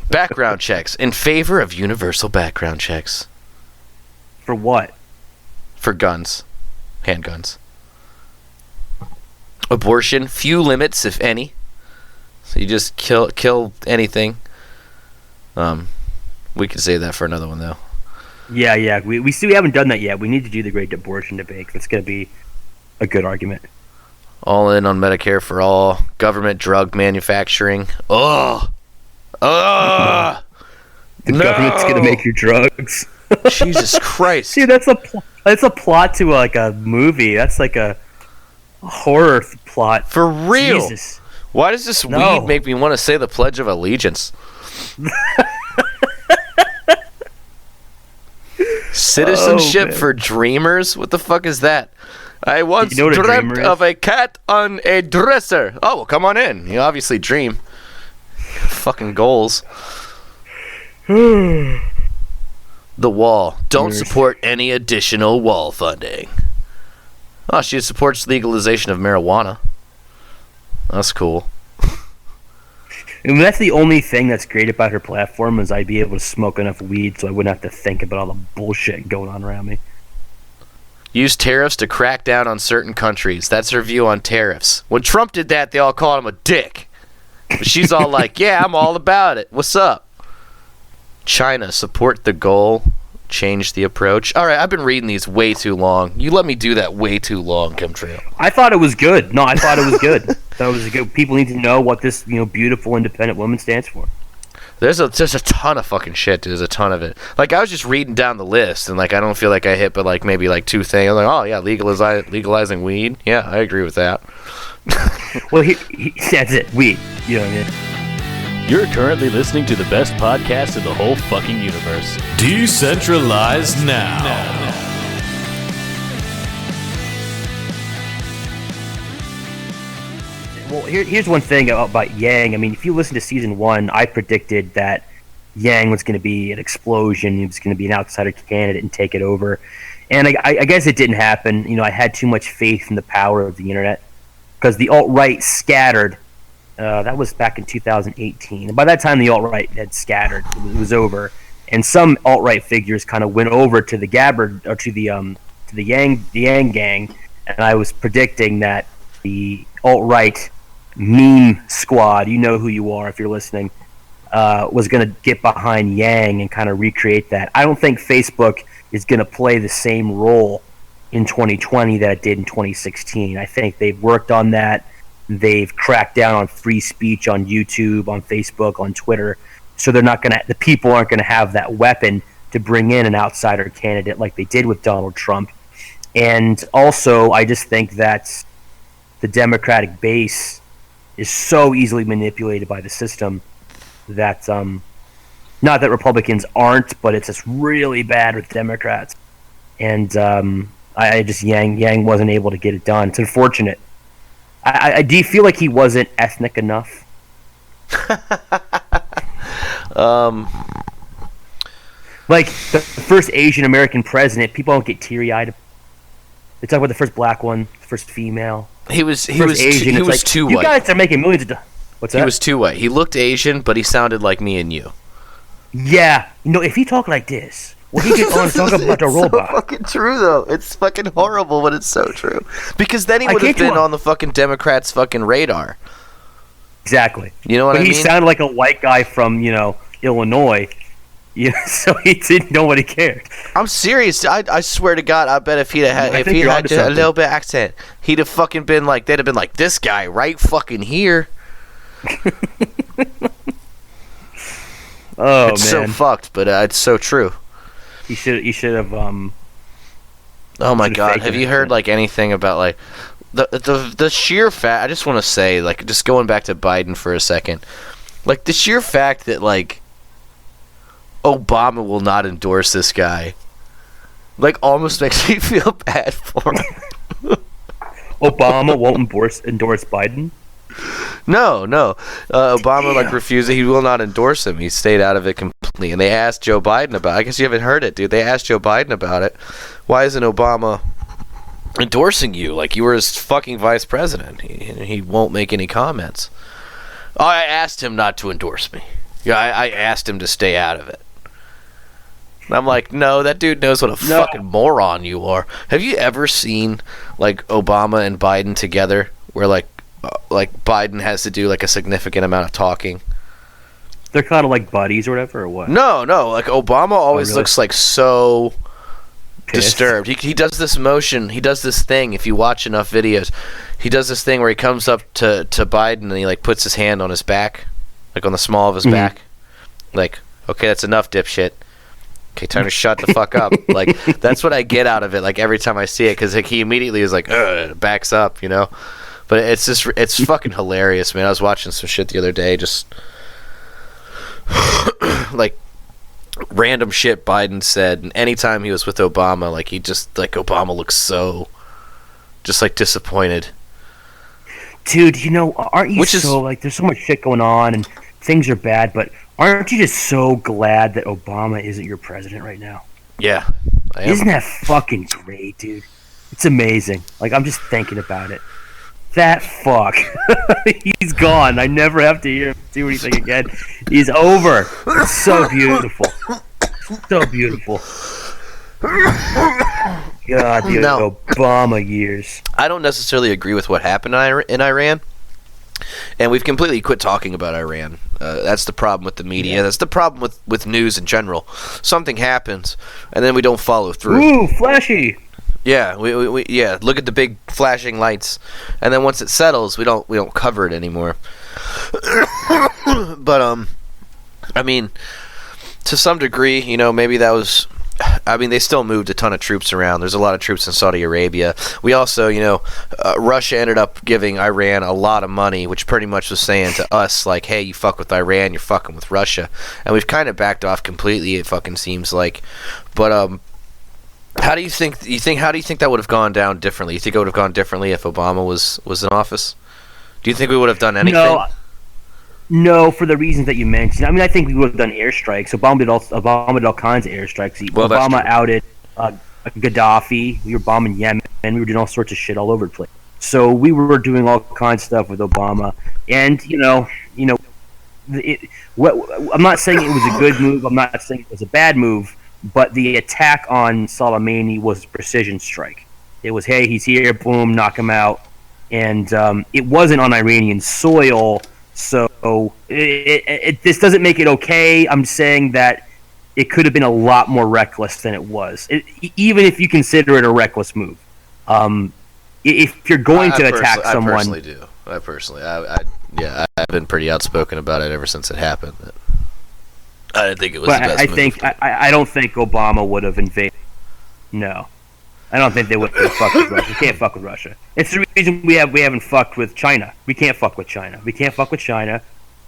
Background checks. In favor of universal background checks. For what? For guns. Handguns. Abortion. Few limits, if any. So you just kill anything. We can save that for another one, though. Yeah. We haven't done that yet. We need to do the great abortion debate. That's going to be a good argument. All in on Medicare for all. Government drug manufacturing. Oh! The government's going to make your drugs. Jesus Christ. See, that's a plot to like a movie. That's like a horror plot. For real? Jesus. Why does this No. weed make me want to say the Pledge of Allegiance? Citizenship man. for dreamers? What the fuck is that? I once You know what a dreamt dreamer is? of a cat on a dresser. Oh, well, come on in. You obviously dream. Fucking goals. The wall. Don't support any additional wall funding. Oh, she supports legalization of marijuana. That's cool. And that's the only thing that's great about her platform is I'd be able to smoke enough weed so I wouldn't have to think about all the bullshit going on around me. Use tariffs to crack down on certain countries. That's her view on tariffs. When Trump did that, they all called him a dick. But she's all like, yeah, I'm all about it. What's up? China, support the goal. Change the approach. All right, I've been reading these way too long. You let me do that way too long, Chemtrail. I thought it was good. No, I thought it was good. That was good. People need to know what this, beautiful independent woman stands for. There's a ton of fucking shit, dude. There's a ton of it. Like, I was just reading down the list, and, like, I don't feel like I hit but, like, maybe, like, two things. I'm like, oh, yeah, legalizing weed. Yeah, I agree with that. Well, that's it. Weed. You know what I mean? You're currently listening to the best podcast in the whole fucking universe. Decentralize now. Well, here's one thing about Yang. I mean, if you listen to season 1, I predicted that Yang was going to be an explosion. He was going to be an outsider candidate and take it over. And I guess it didn't happen. I had too much faith in the power of the internet because the alt-right scattered. That was back in 2018. And by that time, the alt-right had scattered. It was over. And some alt-right figures kind of went over to the Gabbard, or to the Yang gang. And I was predicting that the alt-right meme squad, you know who you are if you're listening, was going to get behind Yang and kind of recreate that. I don't think Facebook is going to play the same role in 2020 that it did in 2016. I think they've worked on that. They've cracked down on free speech on YouTube, on Facebook, on Twitter. So the people aren't going to have that weapon to bring in an outsider candidate like they did with Donald Trump. And also, I just think that the Democratic base is so easily manipulated by the system that, not that Republicans aren't, but it's just really bad with Democrats. And Yang wasn't able to get it done. It's unfortunate. Do you feel like he wasn't ethnic enough? Like the first Asian American president, people don't get teary-eyed. They talk about the first black one, the first female. He was Asian. he It's was like, too you white. guys are making millions of dollars. What's that? He was too white. He looked Asian, but he sounded like me and you. Yeah. If he talked like this, when he gets on talking about the robot. So fucking true, though. It's fucking horrible, but it's so true. Because then he would have can't do been it. on the fucking Democrats' fucking radar. Exactly. You know what but I mean? he sounded like a white guy from, Illinois. So he didn't know what he cared. I'm serious. I swear to God, I bet if he'd had I think you're onto just a something. little bit of accent, he'd have fucking been like, they'd have been like, this guy right fucking here. Oh, It's man. so fucked, but it's so true. You should have Oh my Should've God, faked have it. you heard like anything about like the sheer fact? I just want to say, like, just going back to Biden for a second, like the sheer fact that like Obama will not endorse this guy, like, almost makes me feel bad for him. Obama won't endorse Biden. No. Obama like refused it. He will not endorse him. He stayed out of it completely. And they asked Joe Biden about it. I guess you haven't heard it, dude. They asked Joe Biden about it. Why isn't Obama endorsing you? Like, you were his fucking vice president. He won't make any comments. Oh, I asked him not to endorse me. Yeah, I asked him to stay out of it. And I'm like, no, that dude knows what a fucking moron you are. Have you ever seen like Obama and Biden together, where like Biden has to do like a significant amount of talking? They're kind of like buddies or whatever, or what? No. Like Obama always really? looks like so Pissed. disturbed. He does this motion. He does this thing. If you watch enough videos, he does this thing where he comes up to Biden and he like puts his hand on his back, like on the small of his back. Like, okay, that's enough, dipshit. Okay, time to shut the fuck up. Like, that's what I get out of it. Like every time I see it, because like he immediately is like, backs up, you know. But it's fucking hilarious, man. I was watching some shit the other day, just like random shit Biden said, and anytime he was with Obama, like he just like Obama looks so just like disappointed. Dude, you know, aren't you like there's so much shit going on and things are bad, but aren't you just so glad that Obama isn't your president right now? Yeah, I am. Isn't that fucking great, dude? It's amazing. Like, I'm just thinking about it. That fuck. He's gone. I never have to hear him do anything again. He's over. It's so beautiful. So beautiful. God, dude, Obama years. I don't necessarily agree with what happened in Iran. And we've completely quit talking about Iran. That's the problem with the media. Yeah. That's the problem with news in general. Something happens, and then we don't follow through. Ooh, flashy. Yeah, we look at the big flashing lights, and then once it settles, we don't cover it anymore. But I mean, to some degree, you know, maybe that was. I mean, they still moved a ton of troops around. There's a lot of troops in Saudi Arabia. We also, you know, Russia ended up giving Iran a lot of money, which pretty much was saying to us, like, hey, you fuck with Iran, you're fucking with Russia. And we've kind of backed off completely, it fucking seems like. But how do you think that would have gone down differently? You think it would have gone differently if Obama was in office? Do you think we would have done anything? No, for the reasons that you mentioned. I mean, I think we would have done airstrikes. Obama did all kinds of airstrikes. Well, Obama outed Gaddafi. We were bombing Yemen. We were doing all sorts of shit all over the place. So we were doing all kinds of stuff with Obama. And I'm not saying it was a good move. I'm not saying it was a bad move. But the attack on Soleimani was a precision strike. It was, hey, he's here, boom, knock him out. And it wasn't on Iranian soil. So this doesn't make it okay. I'm saying that it could have been a lot more reckless than it was, even if you consider it a reckless move. If you're going to attack someone, I personally do. I've been pretty outspoken about it ever since it happened. I didn't think it was. But the best move. I don't think Obama would have invaded. No. I don't think they would have fucked with Russia. We can't fuck with Russia. It's the reason we haven't fucked with China. We can't fuck with China. We can't fuck with China.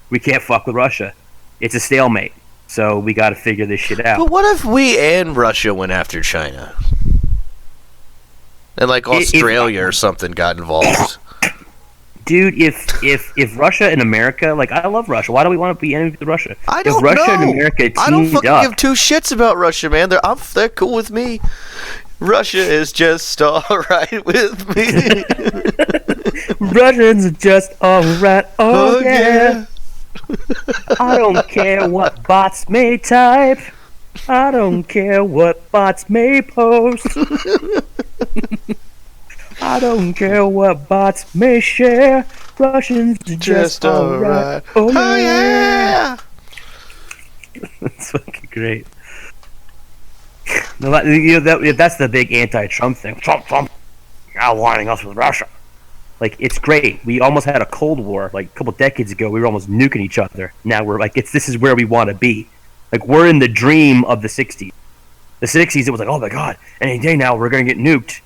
We can't fuck with Russia. It's a stalemate. So we got to figure this shit out. But what if we and Russia went after China? And like Australia or something got involved. Dude, if Russia and America, like, I love Russia. Why do we want to be enemies with Russia? I don't if Russia know. and America teamed I don't fucking up, give two shits about Russia, man. They're cool with me. Russia is just alright with me. Russians are just alright. Oh yeah. I don't care what bots may type. I don't care what bots may post. I don't care what bots may share. Russians are just alright. Oh yeah. That's fucking great. That's the big anti-Trump thing. Trump, you're aligning us with Russia. Like, it's great. We almost had a Cold War, like, a couple decades ago. We were almost nuking each other. Now we're like, this is where we want to be. Like, we're in the dream of the 60s. The 60s, it was like, oh my god, any day now we're going to get nuked.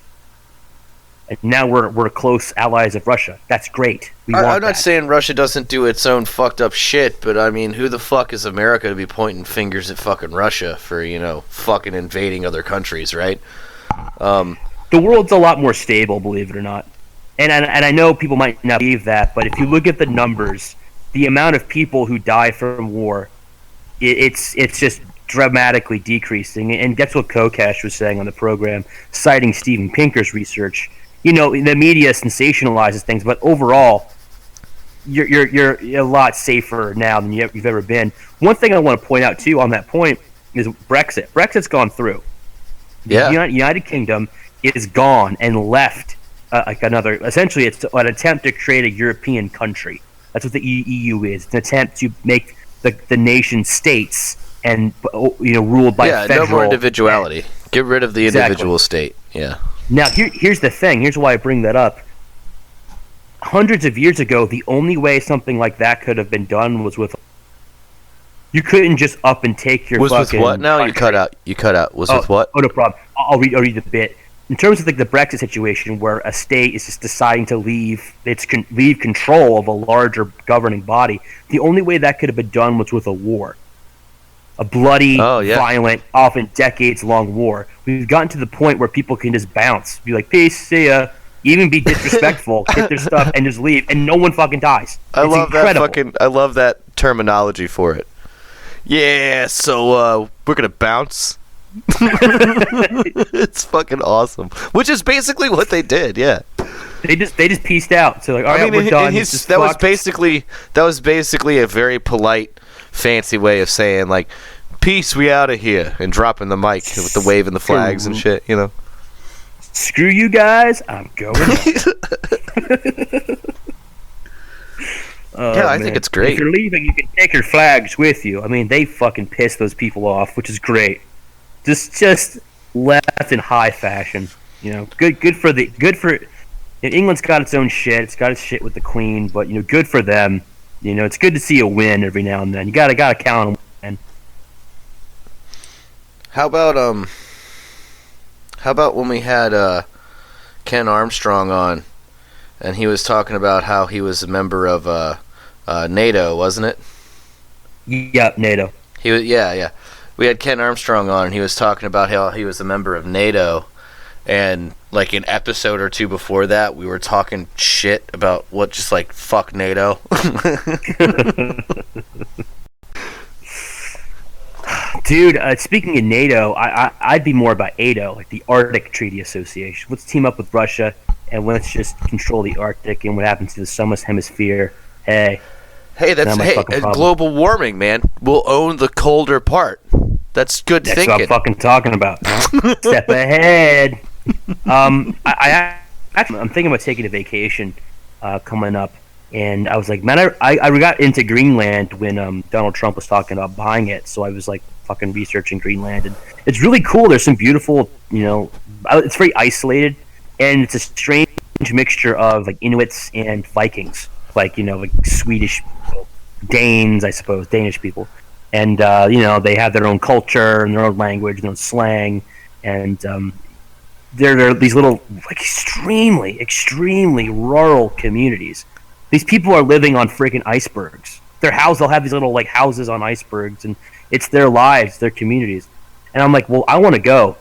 And now we're close allies of Russia. That's great. I'm not saying Russia doesn't do its own fucked up shit, but I mean, who the fuck is America to be pointing fingers at fucking Russia for, fucking invading other countries, right? The world's a lot more stable, believe it or not. and I know people might not believe that, but if you look at the numbers, the amount of people who die from war, it's just dramatically decreasing. And that's what Kokesh was saying on the program, citing Steven Pinker's research. You know, the media sensationalizes things, but overall, you're a lot safer now than you've ever been. One thing I want to point out too on that point is Brexit. Brexit's gone through. Yeah. The United Kingdom is gone and left another. Essentially, it's an attempt to create a European country. That's what the EU is. It's an attempt to make the nation states and ruled by federal. No more individuality. Get rid of the individual state. Yeah. Now here's the thing. Here's why I bring that up. Hundreds of years ago, the only way something like that could have been done was with. You couldn't just up and take your. Was fucking with what? Now you cut out. Was with what? Oh, no problem. I'll read the bit. In terms of like the Brexit situation, where a state is just deciding to leave control of a larger governing body, the only way that could have been done was with a war, a bloody, violent, often decades-long war. We've gotten to the point where people can just bounce, be like, "Peace, see ya," even be disrespectful, get their stuff, and just leave, and no one fucking dies. I love that terminology for it. Yeah, so we're gonna bounce. It's fucking awesome. Which is basically what they did. Yeah. They just pieced out. So like, all right, we're done. That was basically a very polite, fancy way of saying like, "Peace, we out of here," and dropping the mic with the waving the flags and shit. You know. Screw you guys. I'm going. Yeah, I think it's great. If you're leaving, you can take your flags with you. I mean, they fucking pissed those people off, which is great. Just left in high fashion. You know, good for. England's got its own shit. It's got its shit with the Queen, but good for them. It's good to see a win every now and then. You gotta count on win. How about when we had Ken Armstrong on, and he was talking about how he was a member of NATO, wasn't it? Yep, NATO. He was, yeah. We had Ken Armstrong on, and he was talking about how he was a member of NATO, and like an episode or two before that, we were talking shit about fuck NATO. Dude, speaking of NATO, I'd be more about ATO, like the Arctic Treaty Association. Let's team up with Russia, and let's just control the Arctic and what happens to the southern hemisphere. Hey, global warming, man. We'll own the colder part. That's good thinking. That's what I'm fucking talking about. Step ahead. I'm thinking about taking a vacation coming up, and I was like, man, I got into Greenland when Donald Trump was talking about buying it, so I was like fucking researching Greenland, and it's really cool. There's some beautiful, it's very isolated, and it's a strange mixture of like Inuits and Vikings, like Swedish people, Danes, I suppose, Danish people. And, they have their own culture and their own language and their own slang. And they're these little, like, extremely, extremely rural communities. These people are living on freaking icebergs. They'll have these little, like, houses on icebergs. And it's their lives, their communities. And I'm like, well, I want to go.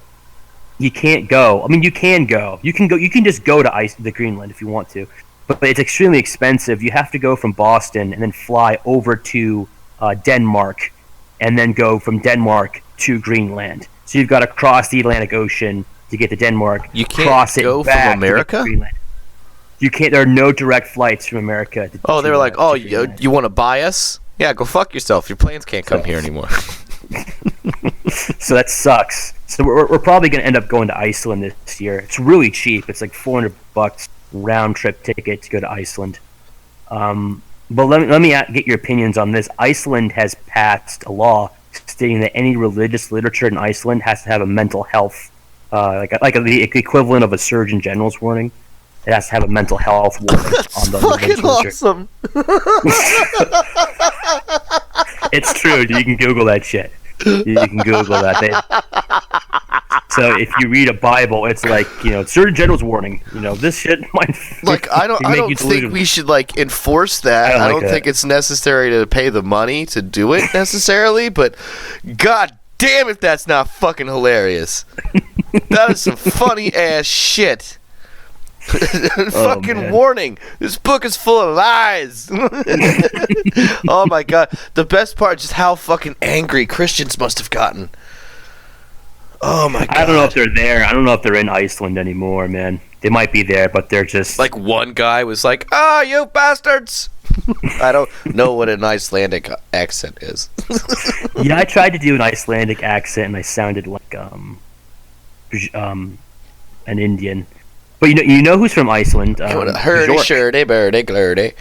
You can't go. I mean, you can go. You can just go to the Greenland if you want to. But it's extremely expensive. You have to go from Boston and then fly over to Denmark. And then go from Denmark to Greenland. So you've got to cross the Atlantic Ocean to get to Denmark. You can't go from America? You can't. There are no direct flights from America. They were like, "Oh, you want to buy us? Yeah, go fuck yourself. Your planes can't come here anymore." So that sucks. So we're probably going to end up going to Iceland this year. It's really cheap. It's like $400 round trip ticket to go to Iceland. But let me get your opinions on this. Iceland has passed a law stating that any religious literature in Iceland has to have a mental health, like the equivalent of a Surgeon General's warning. It has to have a mental health warning on the fucking awesome. It's true. You can Google that shit. You can Google that. So if you read a Bible, it's like, Surgeon General's warning. This shit might I don't think we should enforce that. I don't think it's necessary to pay the money to do it necessarily, but god damn if that's not fucking hilarious. That is some funny ass shit. Fucking warning! This book is full of lies. Oh my god! The best part is just how fucking angry Christians must have gotten. Oh my god! I don't know if they're there. I don't know if they're in Iceland anymore, man. They might be there, but they're just like one guy was like, "Ah, you bastards!" I don't know what an Icelandic accent is. Yeah, I tried to do an Icelandic accent, and I sounded like an Indian. But you know who's from Iceland? Hurdy, Bjork. shurdy, birdy, glurdy.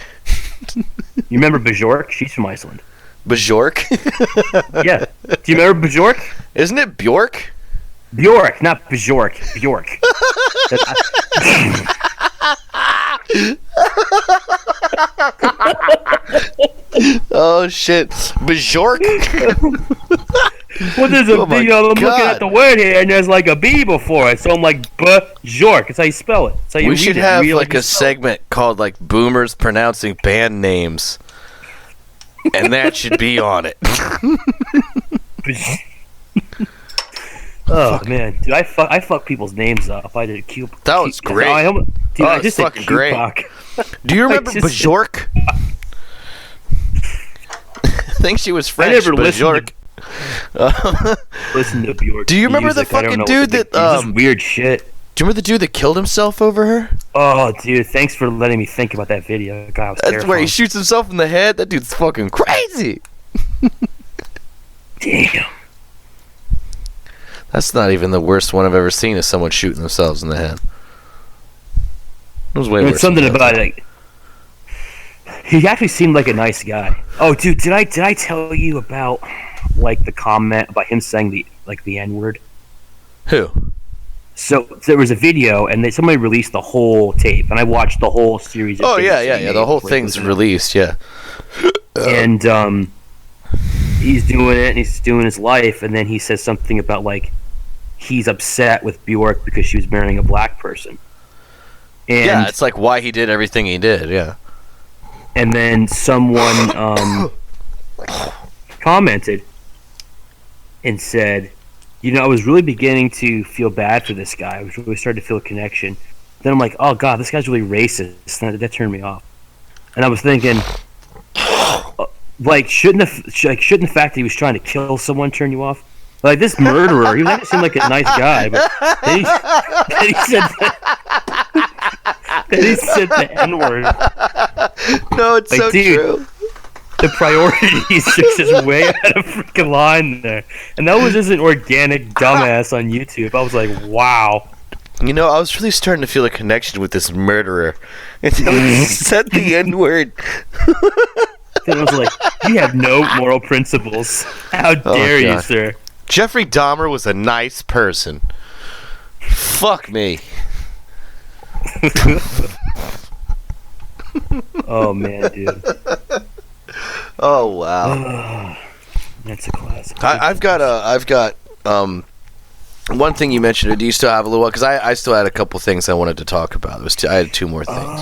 You remember Bjork? She's from Iceland. Bjork? Yeah. Do you remember Bjork? Isn't it Bjork? Bjork, not Bjork. Bjork. Oh shit, Bjork. Well, there's a I'm looking at the word here, and there's like a B before it, so I'm like Bjork. That's how you spell it. That's how you We read should it. have Real like a segment called like Boomers Pronouncing Band Names, and that should be on it. Oh man, dude, I fuck people's names up. I did a cube. That was great. I just fucking said great. Do you remember Bjork? I think she was French. I never Bjork. Listen to Bjork. Do you remember music. the fucking dude that this weird shit? Do you remember the dude that killed himself over her? Oh, dude, thanks for letting me think about that video. God, That's terrifying. where he shoots himself in the head. That dude's fucking crazy. Damn. That's not even the worst one I've ever seen. Is someone shooting themselves in the head? It was way worse. Something about it. Like, he actually seemed like a nice guy. Oh, dude, did I tell you about like the comment about him saying the N-word? Who? So there was a video, and somebody released the whole tape, and I watched the whole series. Of yeah. The whole thing's released, yeah. And he's doing it, and he's doing his life, and then he says something about like he's upset with Bjork because she was marrying a black person. And yeah, it's like why he did everything he did, yeah. And then someone commented and said, I was really beginning to feel bad for this guy. I was really starting to feel a connection. Then I'm like, oh god, this guy's really racist. That turned me off. And I was thinking, like, shouldn't the fact that he was trying to kill someone turn you off? Like this murderer, he might seem like a nice guy, but then he said the N-word. No, it's like, so dude, true. The priorities are just way out of freaking line there. And that was just an organic dumbass on YouTube. I was like, wow. I was really starting to feel a connection with this murderer until he said the N-word. And I was like, you have no moral principles. How dare you, sir? Jeffrey Dahmer was a nice person. Fuck me. Oh man, dude. Oh wow. That's a classic. I've got one thing you mentioned. Do you still have a little? Because I still had a couple things I wanted to talk about. I had two more things.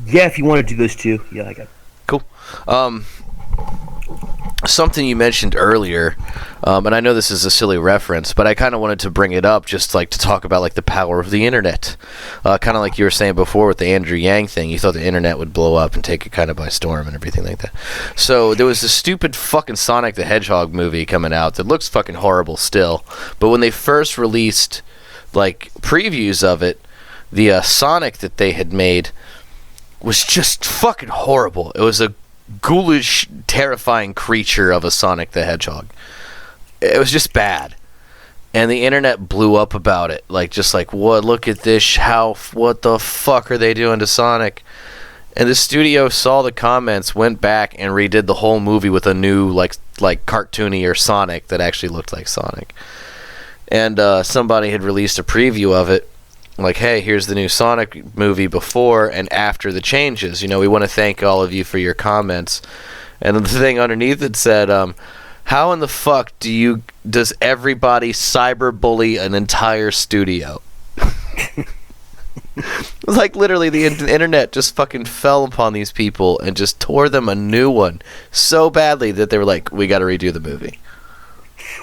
Yeah, if you want to do those two, yeah, I got. Cool. Something you mentioned earlier, and I know this is a silly reference, but I kind of wanted to bring it up just like to talk about like the power of the internet. Kind of like you were saying before with the Andrew Yang thing, you thought the internet would blow up and take it kind of by storm and everything like that. So there was this stupid fucking Sonic the Hedgehog movie coming out that looks fucking horrible still, but when they first released like previews of it, the Sonic that they had made was just fucking horrible. It was a ghoulish, terrifying creature of a Sonic the Hedgehog. It was just bad. And the internet blew up about it. Like, just like, what, look at this, what the fuck are they doing to Sonic? And the studio saw the comments, went back, and redid the whole movie with a new, like cartoony or Sonic that actually looked like Sonic. And somebody had released a preview of it. Like, hey, here's the new Sonic movie before and after the changes. We want to thank all of you for your comments. And the thing underneath it said, how in the fuck does everybody cyberbully an entire studio? Like, literally, the internet just fucking fell upon these people and just tore them a new one so badly that they were like, we got to redo the movie.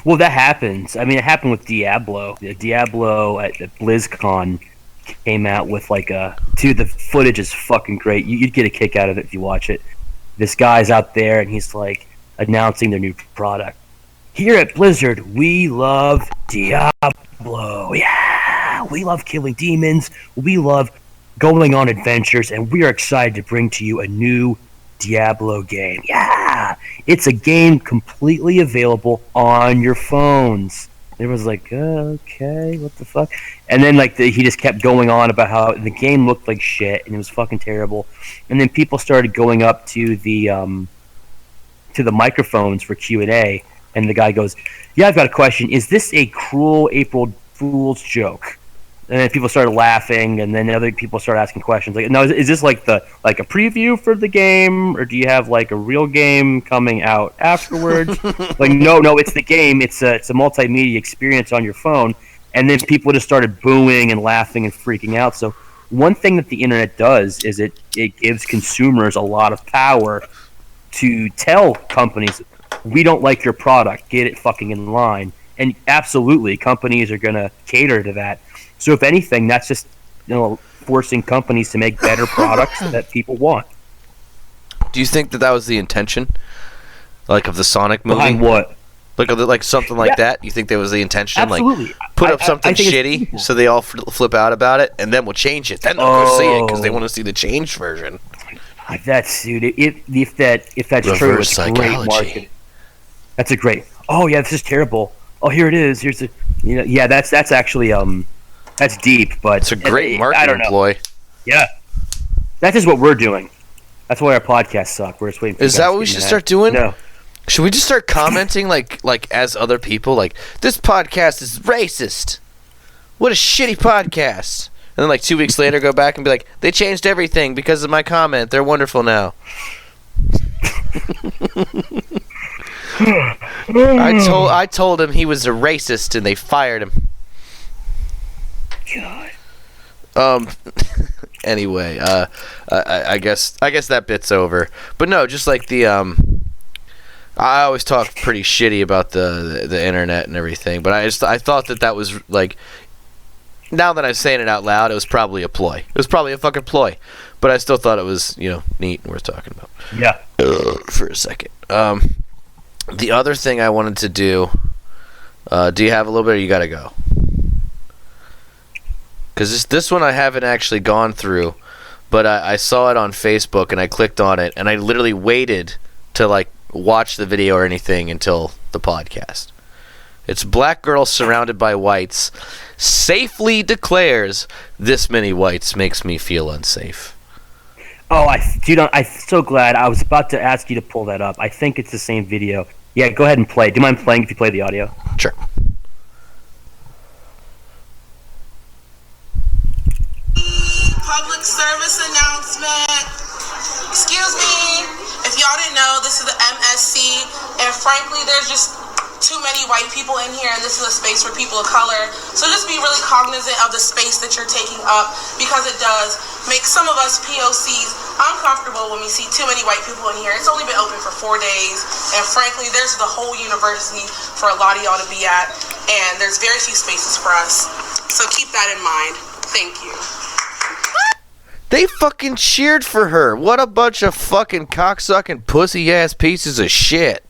Well, that happens. I mean, it happened with Diablo. Diablo at BlizzCon came out with like dude, the footage is fucking great. You'd get a kick out of it if you watch it. This guy's out there and he's like announcing their new product. Here at Blizzard, we love Diablo. Yeah, we love killing demons. We love going on adventures, and we are excited to bring to you a new Diablo game. Yeah, it's a game completely available on your phones. Everyone's like, okay, what the fuck? And then like he just kept going on about how the game looked like shit and it was fucking terrible. And then people started going up to the microphones for Q&A, and the guy goes, "Yeah, I've got a question. Is this a cruel April Fool's joke?" And then people started laughing, and then other people started asking questions. Like, no, is this like a preview for the game, or do you have like a real game coming out afterwards? Like, no, it's the game. It's a multimedia experience on your phone. And then people just started booing and laughing and freaking out. So one thing that the internet does is it gives consumers a lot of power to tell companies, we don't like your product, get it fucking in line. And absolutely, companies are going to cater to that. So if anything, that's just forcing companies to make better products that people want. Do you think that was the intention, like of the Sonic movie? Behind what? Like something like that? You think that was the intention? Absolutely. Like put up something shitty so they all flip out about it, and then we'll change it. Then they'll go see it because they want to see the changed version. That's dude. If that's Reverse true, it's psychology. Great marketing. That's a great. Oh yeah, this is terrible. Oh, here it is. Here's the. Yeah, that's actually that's deep, but it's a great marketing ploy. Yeah, that is what we're doing. That's why our podcasts suck. We're just waiting. Is that what we should start doing? No. Should we just start commenting like as other people, like, this podcast is racist? What a shitty podcast. And then like 2 weeks later go back and be like, they changed everything because of my comment. They're wonderful now. I told him he was a racist and they fired him. God. Anyway, I guess that bit's over. But no, just like the I always talk pretty shitty about the internet and everything, but I thought that was like, now that I'm saying it out loud, it was probably a ploy. It was probably a fucking ploy, but I still thought it was neat and worth talking about. Yeah. For a second. The other thing I wanted to do. Do you have a little bit, or you gotta go? Because this one I haven't actually gone through, but I saw it on Facebook and I clicked on it and I literally waited to like watch the video or anything until the podcast. It's black girl surrounded by whites safely declares this many whites makes me feel unsafe. Oh, I'm so glad. I was about to ask you to pull that up. I think it's the same video. Yeah, go ahead and play. Do you mind playing if you play the audio? Sure. Public service announcement. Excuse me. If y'all didn't know, this is the MSC, and frankly, there's just too many white people in here, and this is a space for people of color. So just be really cognizant of the space that you're taking up, because it does make some of us POCs uncomfortable when we see too many white people in here. It's only been open for 4 days, and frankly, there's the whole university for a lot of y'all to be at, and there's very few spaces for us. So keep that in mind. Thank you. They fucking cheered for her. What a bunch of fucking cocksucking pussy-ass pieces of shit.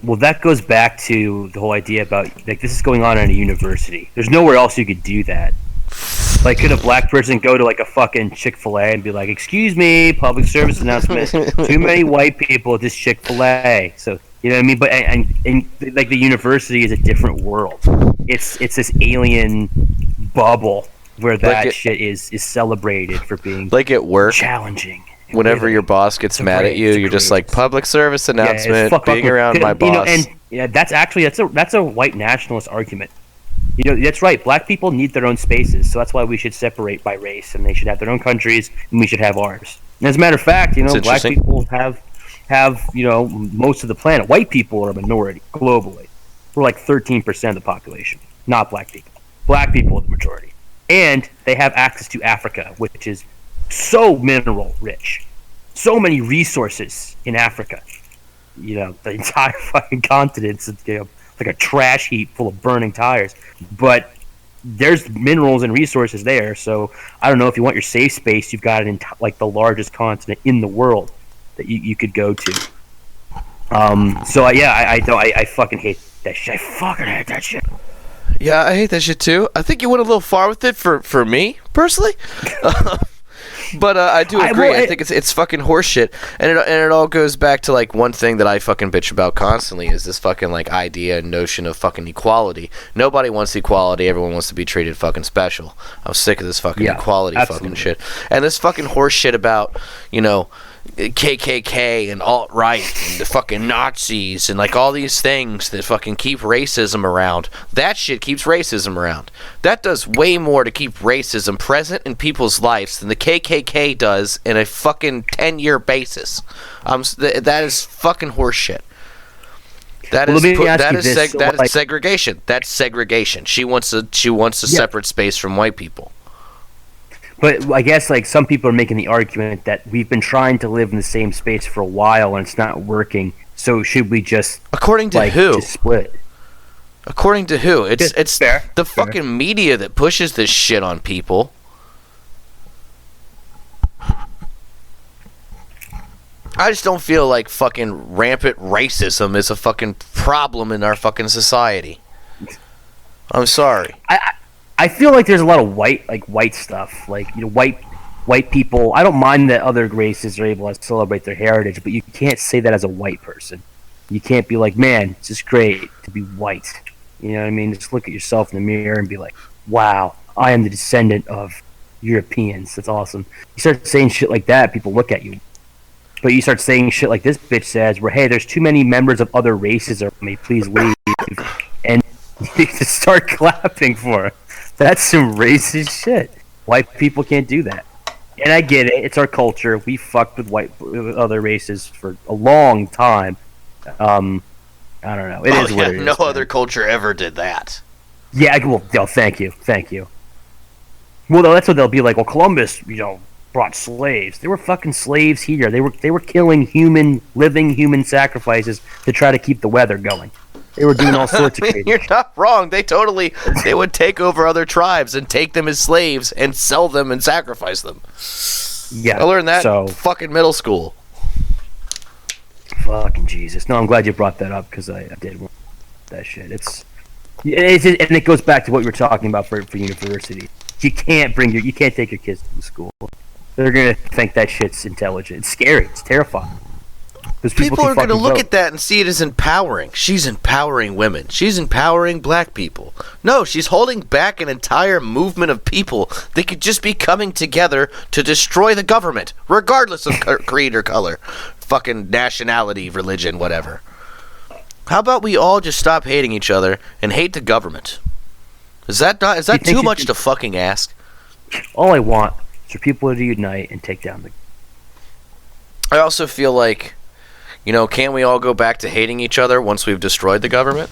Well, that goes back to the whole idea about, like, this is going on in a university. There's nowhere else you could do that. Like, could a black person go to, like, a fucking Chick-fil-A and be like, excuse me, public service announcement, too many white people at this Chick-fil-A. So, you know what I mean? But, and like, the university is a different world. It's this alien bubble where that shit is celebrated for being like at work challenging. Whenever your boss gets mad at you, you're just like, public service announcement, being around my boss. And yeah, that's a white nationalist argument. That's right. Black people need their own spaces, so that's why we should separate by race, and they should have their own countries, and we should have ours. And as a matter of fact, black people have most of the planet. White people are a minority globally. We're like 13% of the population, not black people. Black people are the majority. And they have access to Africa, which is so mineral rich. So many resources in Africa. The entire fucking continent's like a trash heap full of burning tires. But there's minerals and resources there. So I don't know, if you want your safe space, you've got like the largest continent in the world that you could go to. I fucking hate that shit. I fucking hate that shit. Yeah, I hate that shit too. I think you went a little far with it for me personally. But I do agree. I think it's fucking horseshit, and it all goes back to like one thing that I fucking bitch about constantly is this fucking like idea and notion of fucking equality. Nobody wants equality. Everyone wants to be treated fucking special. I'm sick of this fucking equality fucking shit, and this fucking horseshit about KKK and alt-right and the fucking Nazis and like all these things that fucking keep racism around. That shit keeps racism around. That does way more to keep racism present in people's lives than the KKK does in a fucking 10-year basis. That is fucking horseshit. That is segregation. That's segregation. She wants a separate space from white people. But I guess like some people are making the argument that we've been trying to live in the same space for a while and it's not working. So should we just according to who just split? According to who? It's fair. The fucking media that pushes this shit on people. I just don't feel like fucking rampant racism is a fucking problem in our fucking society. I'm sorry. I feel like there's a lot of white stuff, like white people. I don't mind that other races are able to celebrate their heritage, but you can't say that as a white person. You can't be like, man, it's just great to be white. You know what I mean? Just look at yourself in the mirror and be like, wow, I am the descendant of Europeans. That's awesome. You start saying shit like that, people look at you. But you start saying shit like this bitch says, where hey, there's too many members of other races around me, please leave, and you just start clapping for her. That's some racist shit. White people can't do that. And I get it. It's our culture. We fucked with other races for a long time. I don't know. It is what it is. No other culture ever did that. Yeah, well, thank you. Well, no, that's what they'll be like. Well, Columbus, brought slaves. They were fucking slaves here. They were killing living human sacrifices to try to keep the weather going. They were doing all sorts of crazy. You're not wrong. They would take over other tribes and take them as slaves and sell them and sacrifice them. Yeah. I learned that in fucking middle school. Fucking Jesus. No, I'm glad you brought that up because I did want that shit. And it goes back to what we were talking about for university. You can't take your kids to the school. They're going to think that shit's intelligent. It's scary. It's terrifying. People are going to look at that and see it as empowering. She's empowering women. She's empowering black people. No, she's holding back an entire movement of people that could just be coming together to destroy the government, regardless of creed or color, fucking nationality, religion, whatever. How about we all just stop hating each other and hate the government? Is that too much to fucking ask? All I want is for people to unite and take down the... I also feel like... can't we all go back to hating each other once we've destroyed the government?